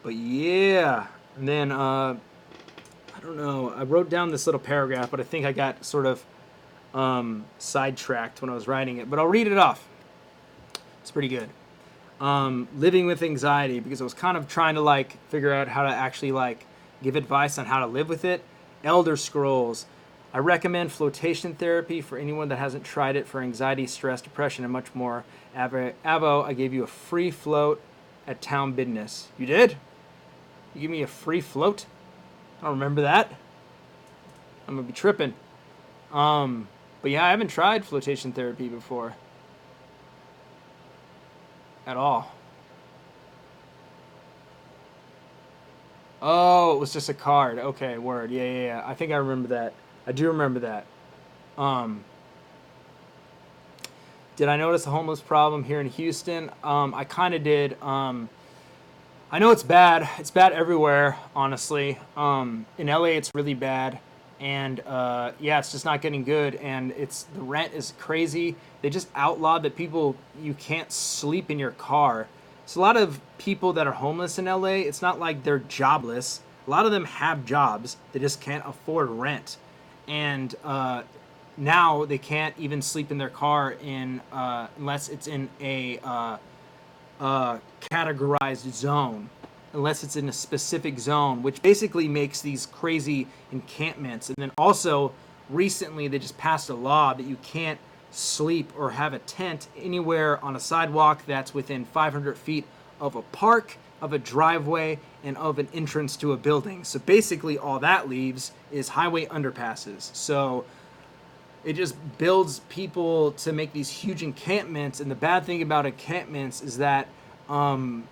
S1: But yeah, and then I don't know, I wrote down this little paragraph, but I think I got sort of sidetracked when I was writing it, but I'll read it off. It's pretty good. Living with anxiety, because I was kind of trying to like figure out how to actually like give advice on how to live with it. Elder Scrolls. I recommend flotation therapy for anyone that hasn't tried it for anxiety, stress, depression, and much more. Avo, I gave you a free float at Town Business. You did? You give me a free float? I don't remember that. I'm gonna be tripping. But yeah, I haven't tried flotation therapy before. At all. Oh, it was just a card. Okay, word. Yeah. I think I remember that. I do remember that. Did I notice a homeless problem here in Houston? I kind of did. I know it's bad. It's bad everywhere, honestly. In LA, it's really bad. And yeah, it's just not getting good. And the rent is crazy. They just outlawed that you can't sleep in your car. So a lot of people that are homeless in LA, it's not like they're jobless. A lot of them have jobs. They just can't afford rent. And now they can't even sleep in their car unless it's in a categorized zone, unless it's in a specific zone, which basically makes these crazy encampments. And then also, recently they just passed a law that you can't sleep or have a tent anywhere on a sidewalk that's within 500 feet of a park, of a driveway, and of an entrance to a building. So basically all that leaves is highway underpasses. So it just builds people to make these huge encampments. And the bad thing about encampments is that when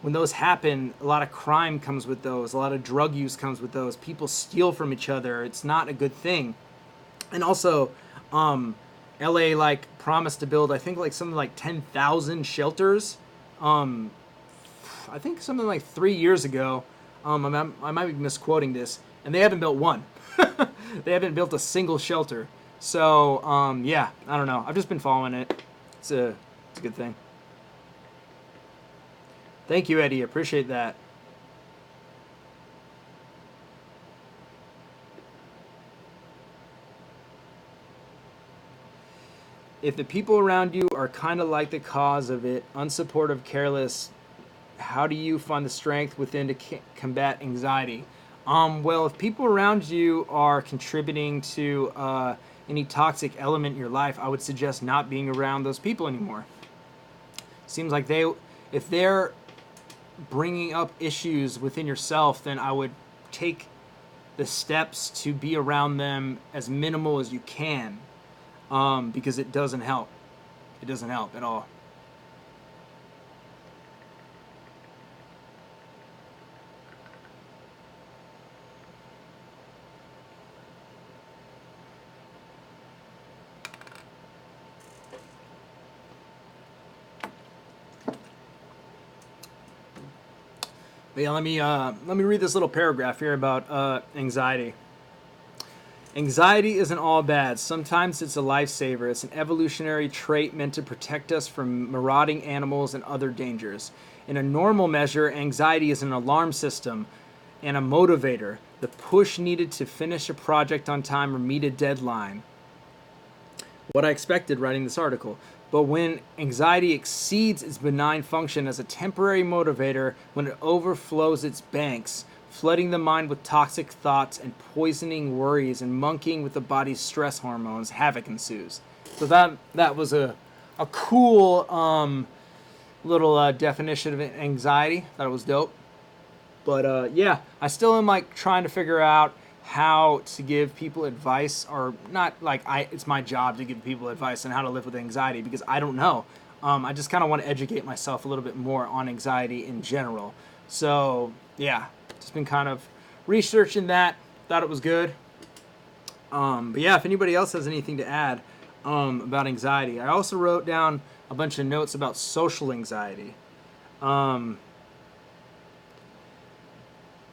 S1: those happen, a lot of crime comes with those. A lot of drug use comes with those. People steal from each other. It's not a good thing. And also, LA like promised to build, I think like something like 10,000 shelters. I think something like 3 years ago. I might be misquoting this, and they haven't built one. They haven't built a single shelter. So yeah, I don't know. I've just been following it. It's a good thing. Thank you, Eddie. Appreciate that. If the people around you are kind of like the cause of it, unsupportive, careless, how do you find the strength within to combat anxiety? Well, if people around you are contributing to any toxic element in your life, I would suggest not being around those people anymore. Seems like if they're bringing up issues within yourself, then I would take the steps to be around them as minimal as you can, because it doesn't help. It doesn't help at all. But yeah, let me read this little paragraph here about anxiety. Anxiety isn't all bad. Sometimes it's a lifesaver. It's an evolutionary trait meant to protect us from marauding animals and other dangers. In a normal measure, anxiety is an alarm system and a motivator, the push needed to finish a project on time or meet a deadline. What I expected writing this article. But when anxiety exceeds its benign function as a temporary motivator, when it overflows its banks, flooding the mind with toxic thoughts and poisoning worries and monkeying with the body's stress hormones, havoc ensues. So that was a cool little definition of anxiety. Thought it was dope. But yeah, I still am like trying to figure out how to give people advice, or not like it's my job to give people advice on how to live with anxiety, because I don't know. I just kind of want to educate myself a little bit more on anxiety in general. So yeah, just been kind of researching that. Thought it was good. But yeah, if anybody else has anything to add about anxiety, I also wrote down a bunch of notes about social anxiety.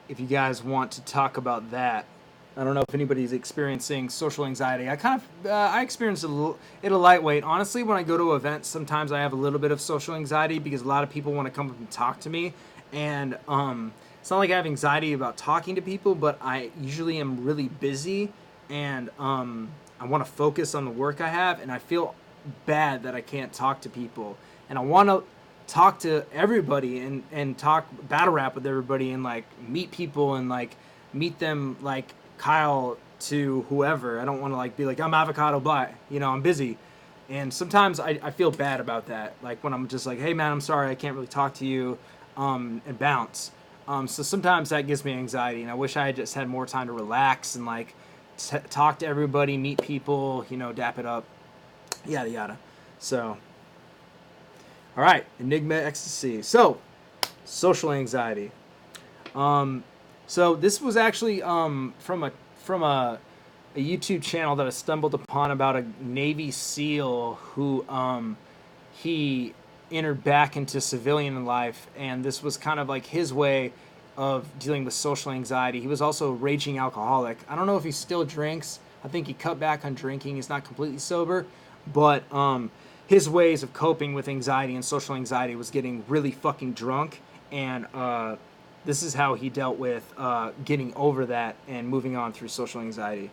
S1: If you guys want to talk about that. I don't know if anybody's experiencing social anxiety. I experience it a lightweight. Honestly, when I go to events, sometimes I have a little bit of social anxiety because a lot of people want to come up and talk to me. And it's not like I have anxiety about talking to people, but I usually am really busy, and I want to focus on the work I have, and I feel bad that I can't talk to people. And I want to talk to everybody and talk battle rap with everybody and like meet people and like meet them like Kyle to whoever. I don't want to like be like, I'm Avocado, bye. You know, I'm busy. And sometimes I feel bad about that. Like when I'm just like, hey man, I'm sorry, I can't really talk to you, and bounce. So sometimes that gives me anxiety, and I wish I had just had more time to relax and like talk to everybody, meet people, you know, dap it up, yada yada. So, all right, Enigma Ecstasy. So, social anxiety. So this was actually from a YouTube channel that I stumbled upon about a Navy SEAL who he entered back into civilian life, and this was kind of like his way of dealing with social anxiety. He was also a raging alcoholic. I don't know if he still drinks. I think he cut back on drinking. He's not completely sober, but his ways of coping with anxiety and social anxiety was getting really fucking drunk, and this is how he dealt with getting over that and moving on through social anxiety.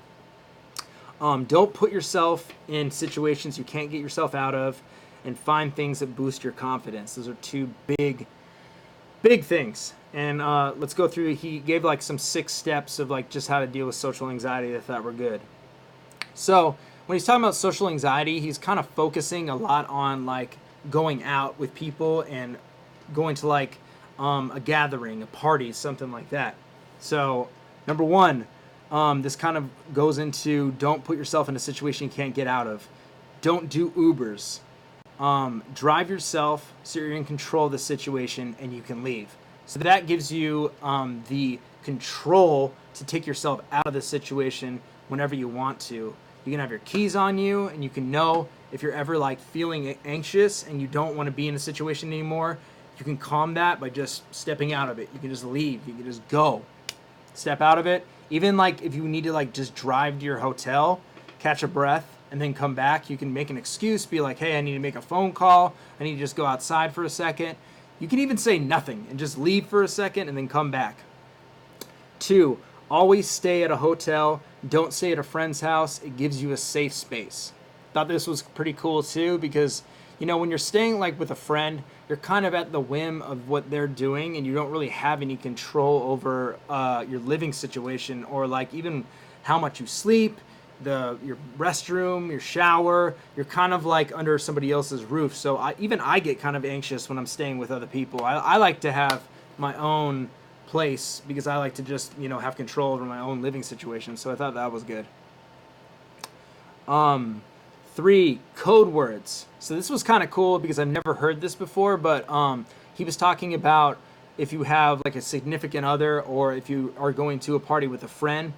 S1: Don't put yourself in situations you can't get yourself out of, and find things that boost your confidence. Those are two big things. And let's go through. He gave like some 6 steps of like just how to deal with social anxiety that I thought were good. So when he's talking about social anxiety, he's kind of focusing a lot on like going out with people and going to like a gathering, a party, something like that. So number 1, this kind of goes into don't put yourself in a situation you can't get out of. Don't do Ubers. Drive yourself so you're in control of the situation and you can leave. So that gives you the control to take yourself out of the situation whenever you want to. You can have your keys on you, and you can know if you're ever like feeling anxious and you don't want to be in a situation anymore, you can calm that by just stepping out of it. You can just leave. You can just go. Step out of it. Even like if you need to like just drive to your hotel, catch a breath, and then come back, you can make an excuse, be like, hey, I need to make a phone call. I need to just go outside for a second. You can even say nothing and just leave for a second and then come back. 2, always stay at a hotel. Don't stay at a friend's house. It gives you a safe space. Thought this was pretty cool too, because you know when you're staying like with a friend, you're kind of at the whim of what they're doing, and you don't really have any control over your living situation, or like even how much you sleep, your restroom, your shower. You're kind of like under somebody else's roof. So I get kind of anxious when I'm staying with other people. I like to have my own place because I like to just, you know, have control over my own living situation. So I thought that was good. 3, code words. So this was kind of cool because I've never heard this before, but he was talking about if you have like a significant other, or if you are going to a party with a friend,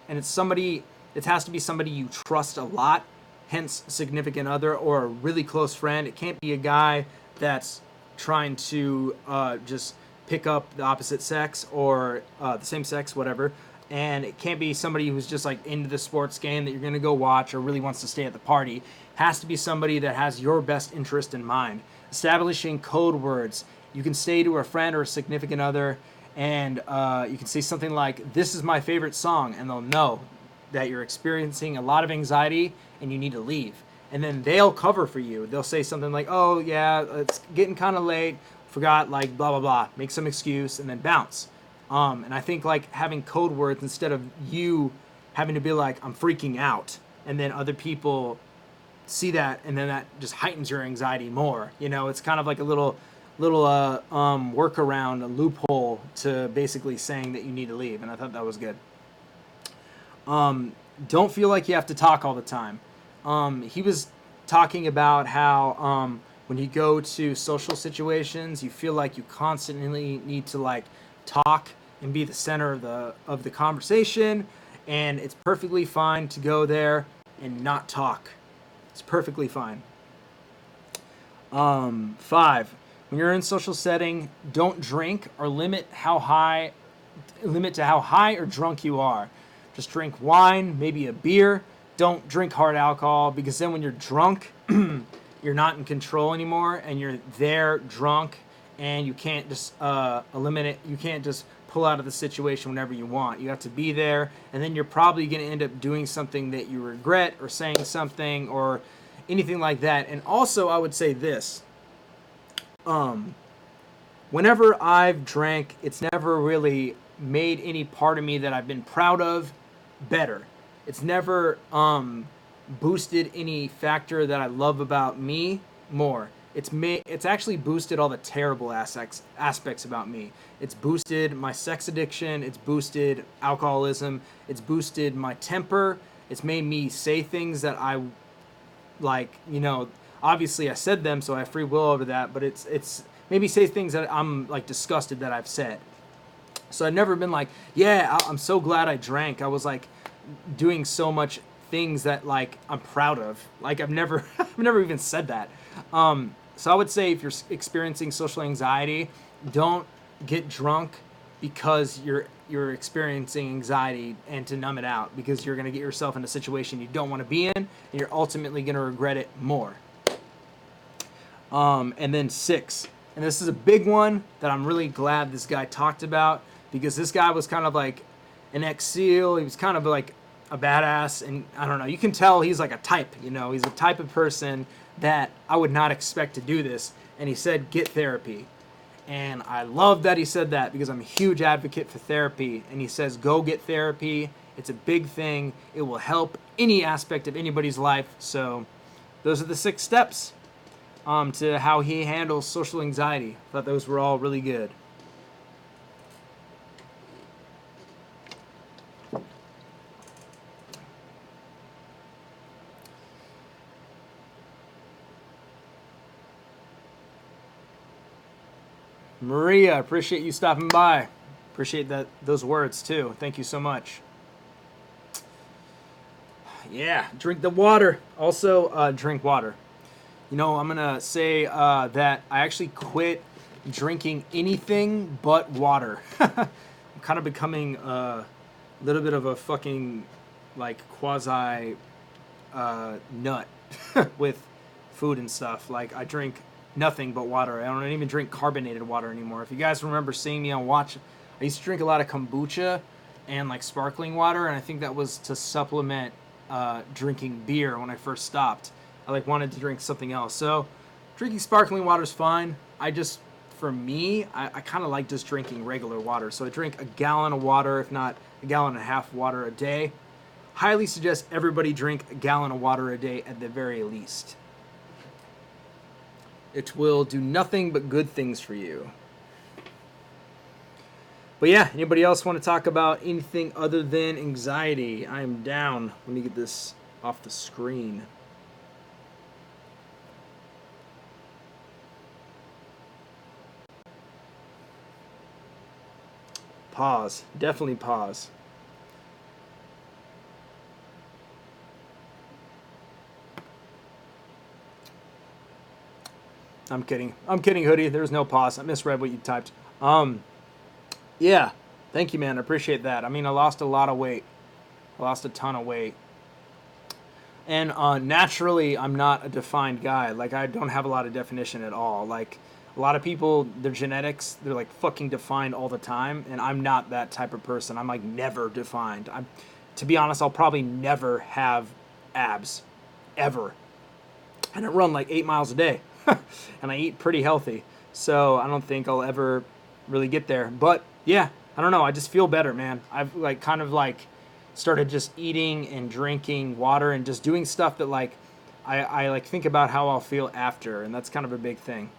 S1: and it's somebody, it has to be somebody you trust a lot, hence significant other, or a really close friend. It can't be a guy that's trying to just pick up the opposite sex or the same sex, whatever. And it can't be somebody who's just like into the sports game that you're going to go watch or really wants to stay at the party. It has to be somebody that has your best interest in mind. Establishing code words. You can say to a friend or a significant other, and you can say something like, this is my favorite song, and they'll know that you're experiencing a lot of anxiety and you need to leave. and then they'll cover for you. They'll say something like, oh yeah, it's getting kind of late, forgot, like blah blah blah, make some excuse and then bounce. And I think like having code words instead of you having to be like, I'm freaking out, and then other people see that, and then that just heightens your anxiety more. You know, it's kind of like a little workaround, a loophole to basically saying that you need to leave, and I thought that was good. Don't feel like you have to talk all the time. He was talking about how when you go to social situations, you feel like you constantly need to like talk and be the center of the conversation, and it's perfectly fine to go there and not talk. It's perfectly fine. 5. When you're in social setting, don't drink or limit to how high or drunk you are. Just drink wine, maybe a beer. Don't drink hard alcohol, because then when you're drunk, you're not in control anymore, and you're there drunk, and you can't just you can't just pull out of the situation whenever you want. You have to be there, and then you're probably going to end up doing something that you regret, or saying something, or anything like that. And also, I would say this. Whenever I've drank, it's never really made any part of me that I've been proud of better. It's never boosted any factor that I love about me more. It's actually boosted all the terrible aspects about me. It's boosted my sex addiction. It's boosted alcoholism. It's boosted my temper. It's made me say things that I like, you know, obviously I said them, so I have free will over that, but it's maybe say things that I'm like disgusted that I've said. So I've never been like, yeah, I'm so glad I drank. I was like doing so much things that like I'm proud of. Like I've never even said that. So I would say if you're experiencing social anxiety, don't get drunk because you're experiencing anxiety, and to numb it out, because you're going to get yourself in a situation you don't want to be in, and you're ultimately going to regret it more. And then 6, and this is a big one that I'm really glad this guy talked about, because this guy was kind of like an ex-SEAL. He was kind of like a badass, and I don't know, you can tell he's like a type, you know, he's a type of person that I would not expect to do this. And he said, get therapy. And I love that he said that, because I'm a huge advocate for therapy. And he says, go get therapy. It's a big thing. It will help any aspect of anybody's life. So those are the 6 steps to how he handles social anxiety. I thought those were all really good. Maria, appreciate you stopping by. Appreciate those words too. Thank you so much. Yeah, drink the water. Also, drink water. You know, I'm gonna say that I actually quit drinking anything but water. I'm kind of becoming a little bit of a fucking like quasi nut with food and stuff. Like I drink nothing but water. I don't even drink carbonated water anymore. If you guys remember seeing me on Watch, I used to drink a lot of kombucha and like sparkling water, and I think that was to supplement drinking beer when I first stopped. I like wanted to drink something else. So drinking sparkling water is fine. For me, I kind of like just drinking regular water. So I drink a gallon of water, if not a gallon and a half of water a day. Highly suggest everybody drink a gallon of water a day at the very least. It will do nothing but good things for you. But yeah, anybody else want to talk about anything other than anxiety? I am down. Let me get this off the screen. Pause. Definitely pause. I'm kidding. Hoodie. There's no pause. I misread what you typed. Yeah. Thank you, man. I appreciate that. I mean, I lost a lot of weight. I lost a ton of weight. And naturally, I'm not a defined guy. Like, I don't have a lot of definition at all. Like, a lot of people, their genetics, they're like fucking defined all the time. And I'm not that type of person. I'm like never defined. To be honest, I'll probably never have abs. Ever. and I run like 8 miles a day, and I eat pretty healthy. So I don't think I'll ever really get there. But yeah, I don't know. I just feel better, man. I've like kind of like started just eating and drinking water and just doing stuff that like I like think about how I'll feel after, and that's kind of a big thing.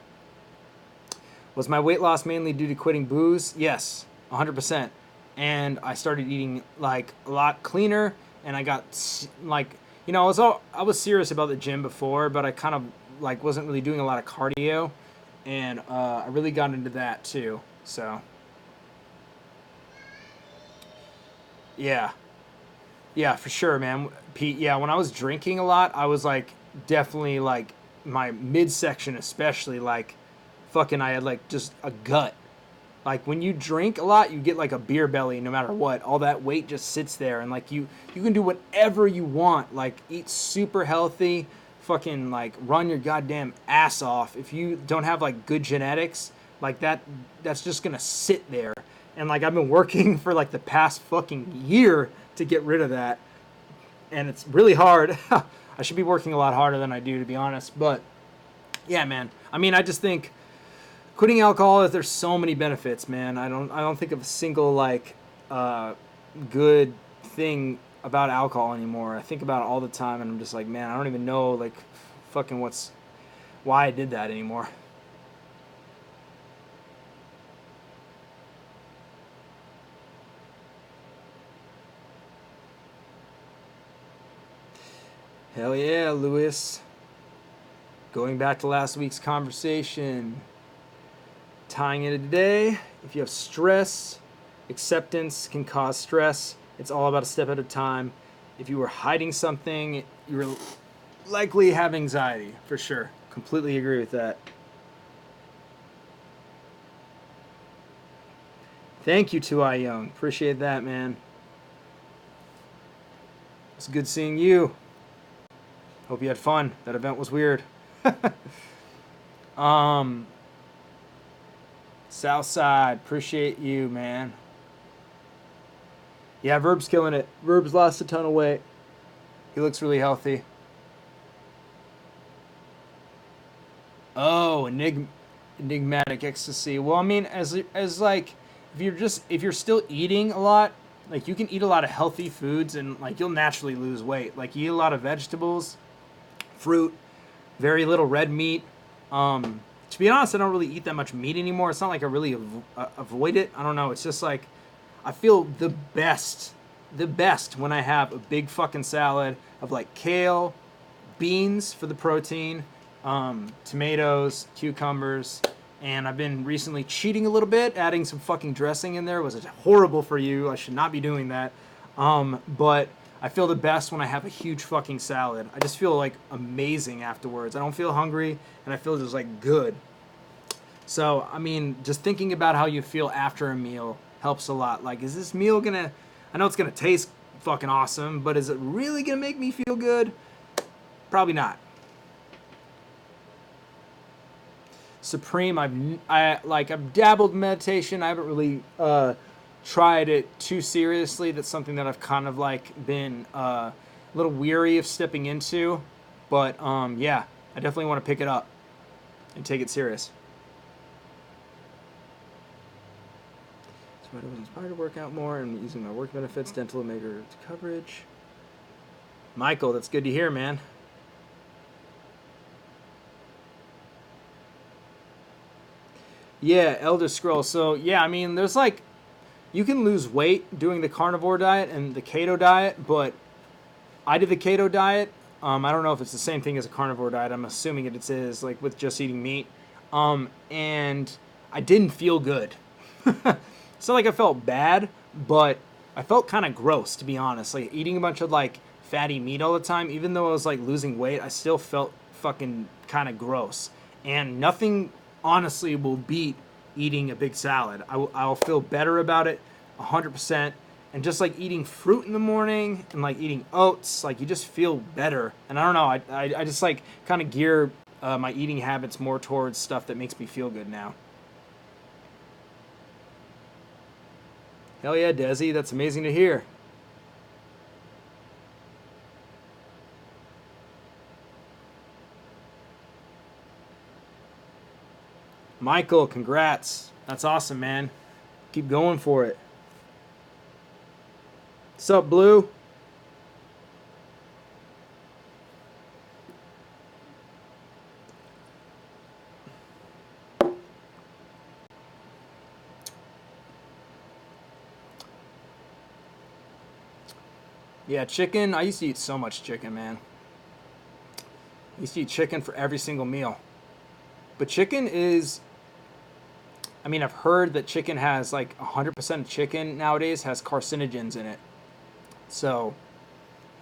S1: Was my weight loss mainly due to quitting booze? Yes, 100%. And I started eating like a lot cleaner, and I got like, you know, I was serious about the gym before, but I kind of like wasn't really doing a lot of cardio, and I really got into that too. So yeah, yeah, for sure, man. Pete, yeah, when I was drinking a lot, I was like definitely like my midsection especially like fucking I had like just a gut. Like when you drink a lot, you get like a beer belly no matter what. All that weight just sits there, and like you can do whatever you want. Like eat super healthy, fucking like run your goddamn ass off. If you don't have like good genetics, like that's just going to sit there. And like I've been working for like the past fucking year to get rid of that. And it's really hard. I should be working a lot harder than I do, to be honest. But yeah, man. I mean, I just think quitting alcohol, there's so many benefits, man. I don't think of a single like good thing about alcohol anymore. I think about it all the time, and I'm just like, man, I don't even know like fucking why I did that anymore. Hell yeah, Lewis. Going back to last week's conversation, tying into today, if you have stress, acceptance can cause stress. It's all about a step at a time. If you were hiding something, you were likely have anxiety, for sure. Completely agree with that. Thank you, 2I Young. Appreciate that, man. It's good seeing you. Hope you had fun. That event was weird. um, Southside, appreciate you, man. Yeah, Verb's killing it. Verb's lost a ton of weight. He looks really healthy. Oh, enigmatic ecstasy. Well, I mean, as like, if you're still eating a lot, like you can eat a lot of healthy foods and like you'll naturally lose weight. Like you eat a lot of vegetables, fruit, very little red meat. To be honest, I don't really eat that much meat anymore. It's not like I really avoid it. I don't know. It's just like I feel the best when I have a big fucking salad of like kale, beans for the protein, tomatoes, cucumbers, and I've been recently cheating a little bit, adding some fucking dressing in there. It was horrible for you. I should not be doing that. But I feel the best when I have a huge fucking salad. I just feel like amazing afterwards. I don't feel hungry, and I feel just like good. So, I mean, just thinking about how you feel after a meal helps a lot. Like, is this meal gonna, I know it's gonna taste fucking awesome, but is it really gonna make me feel good? Probably not. Supreme, I've dabbled in meditation. I haven't really tried it too seriously. That's something that I've kind of like been a little weary of stepping into. But yeah, I definitely want to pick it up and take it serious. So I was inspired to work out more and using my work benefits, dental and major coverage. Michael, that's good to hear, man. Yeah, Elder Scrolls. So yeah, I mean, there's like, you can lose weight doing the carnivore diet and the keto diet, but I did the keto diet. I don't know if it's the same thing as a carnivore diet. I'm assuming it is, like with just eating meat. And I didn't feel good. It's not like I felt bad, but I felt kind of gross, to be honest. Like eating a bunch of like fatty meat all the time, even though I was like losing weight, I still felt fucking kind of gross. And nothing honestly will beat eating a big salad. I'll feel better about it 100%. And just like eating fruit in the morning and like eating oats, like you just feel better. And I don't know, I just like kind of gear my eating habits more towards stuff that makes me feel good now. Hell yeah, Desi, that's amazing to hear. Michael, congrats. That's awesome, man. Keep going for it. What's up, Blue? Yeah, chicken. I used to eat so much chicken, man. I used to eat chicken for every single meal. But chicken is, I mean, I've heard that chicken has like 100% of chicken nowadays has carcinogens in it. So,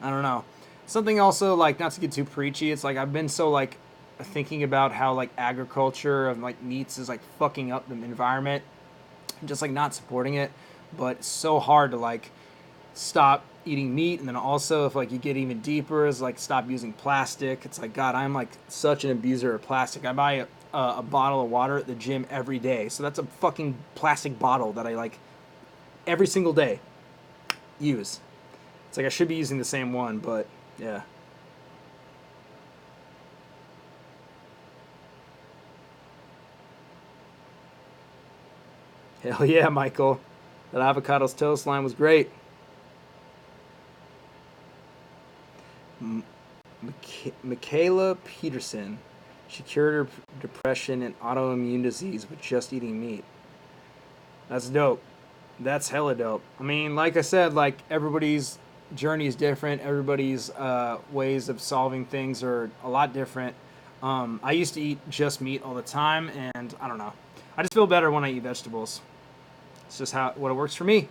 S1: I don't know. Something also, like, not to get too preachy, it's like I've been so like thinking about how like agriculture of like meats is like fucking up the environment and just like not supporting it. But it's so hard to like stop eating meat, and then also if like you get even deeper is like stop using plastic. It's like, God, I'm like such an abuser of plastic. I buy a bottle of water at the gym every day, so that's a fucking plastic bottle that I like every single day use. It's like I should be using the same one, but yeah. Hell yeah, Michael. That avocado's toast line was great. Michaela Peterson. She cured her depression and autoimmune disease with just eating meat. That's dope. That's hella dope. I mean, like I said, like everybody's journey is different. Everybody's ways of solving things are a lot different. I used to eat just meat all the time, and I don't know. I just feel better when I eat vegetables. It's just what it works for me.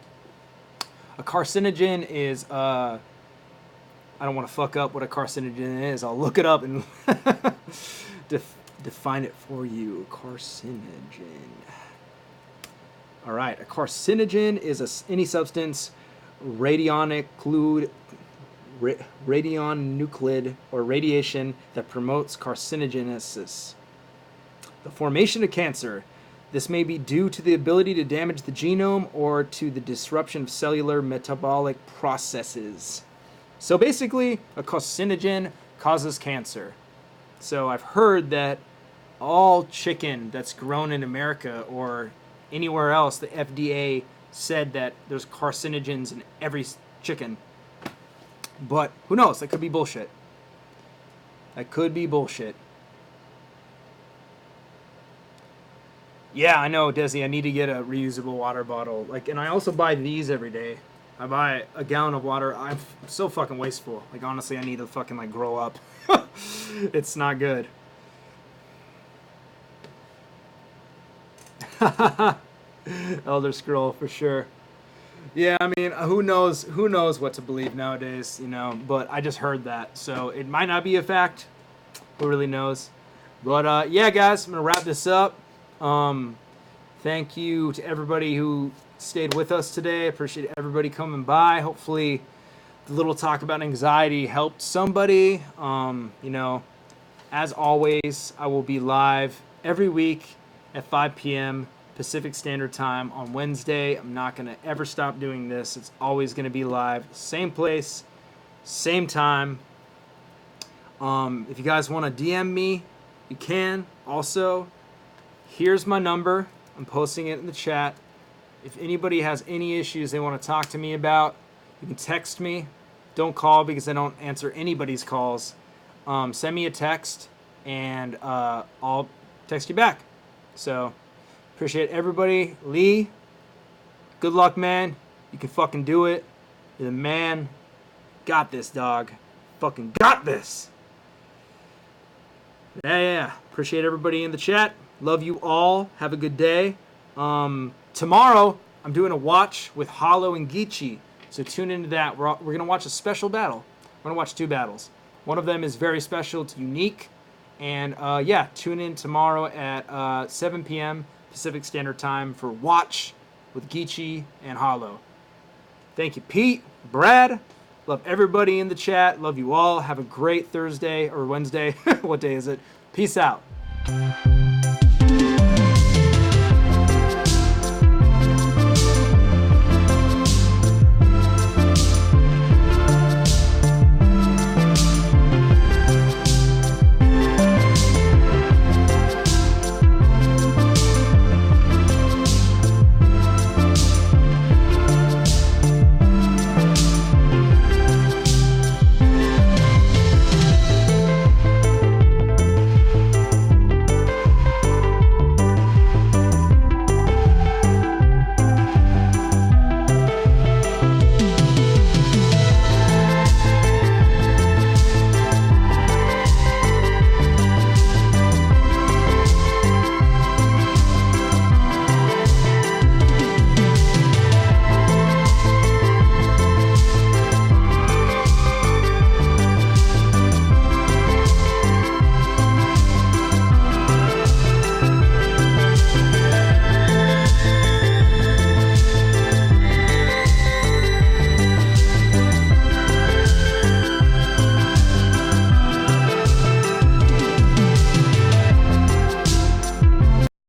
S1: A carcinogen is I don't want to fuck up what a carcinogen is. I'll look it up and define it for you. Carcinogen. All right, a carcinogen is any substance, radionuclide, or radiation that promotes carcinogenesis. The formation of cancer. This may be due to the ability to damage the genome or to the disruption of cellular metabolic processes. So basically, a carcinogen causes cancer. So I've heard that all chicken that's grown in America or anywhere else, the FDA said that there's carcinogens in every chicken. But who knows? That could be bullshit. That could be bullshit. Yeah, I know, Desi. I need to get a reusable water bottle. Like, and I also buy these every day. I buy a gallon of water. I'm so fucking wasteful. Like, honestly, I need to fucking, like, grow up. It's not good. Elder Scroll, for sure. Yeah, I mean, who knows what to believe nowadays, you know, but I just heard that. So it might not be a fact. Who really knows? But, yeah, guys, I'm going to wrap this up. Thank you to everybody who stayed with us today. Appreciate everybody coming by. Hopefully the little talk about anxiety helped somebody. You know, as always, I will be live every week at 5 p.m. Pacific Standard Time on Wednesday. I'm not going to ever stop doing this. It's always going to be live. Same place, same time. If you guys want to DM me, you can. Also, here's my number. I'm posting it in the chat. If anybody has any issues they want to talk to me about, you can text me. Don't call because I don't answer anybody's calls. Send me a text and I'll text you back. So, appreciate everybody. Lee, good luck, man. You can fucking do it. You're the man. Got this, dog. Fucking got this. Yeah. Appreciate everybody in the chat. Love you all. Have a good day. Tomorrow, I'm doing a watch with Hollow and Geechee. So tune into that. We're going to watch a special battle. We're going to watch 2 battles. One of them is very special. It's unique. And, yeah, tune in tomorrow at 7 p.m. Pacific Standard Time for Watch with Geechee and Hollow. Thank you, Pete, Brad. Love everybody in the chat. Love you all. Have a great Thursday or Wednesday. What day is it? Peace out.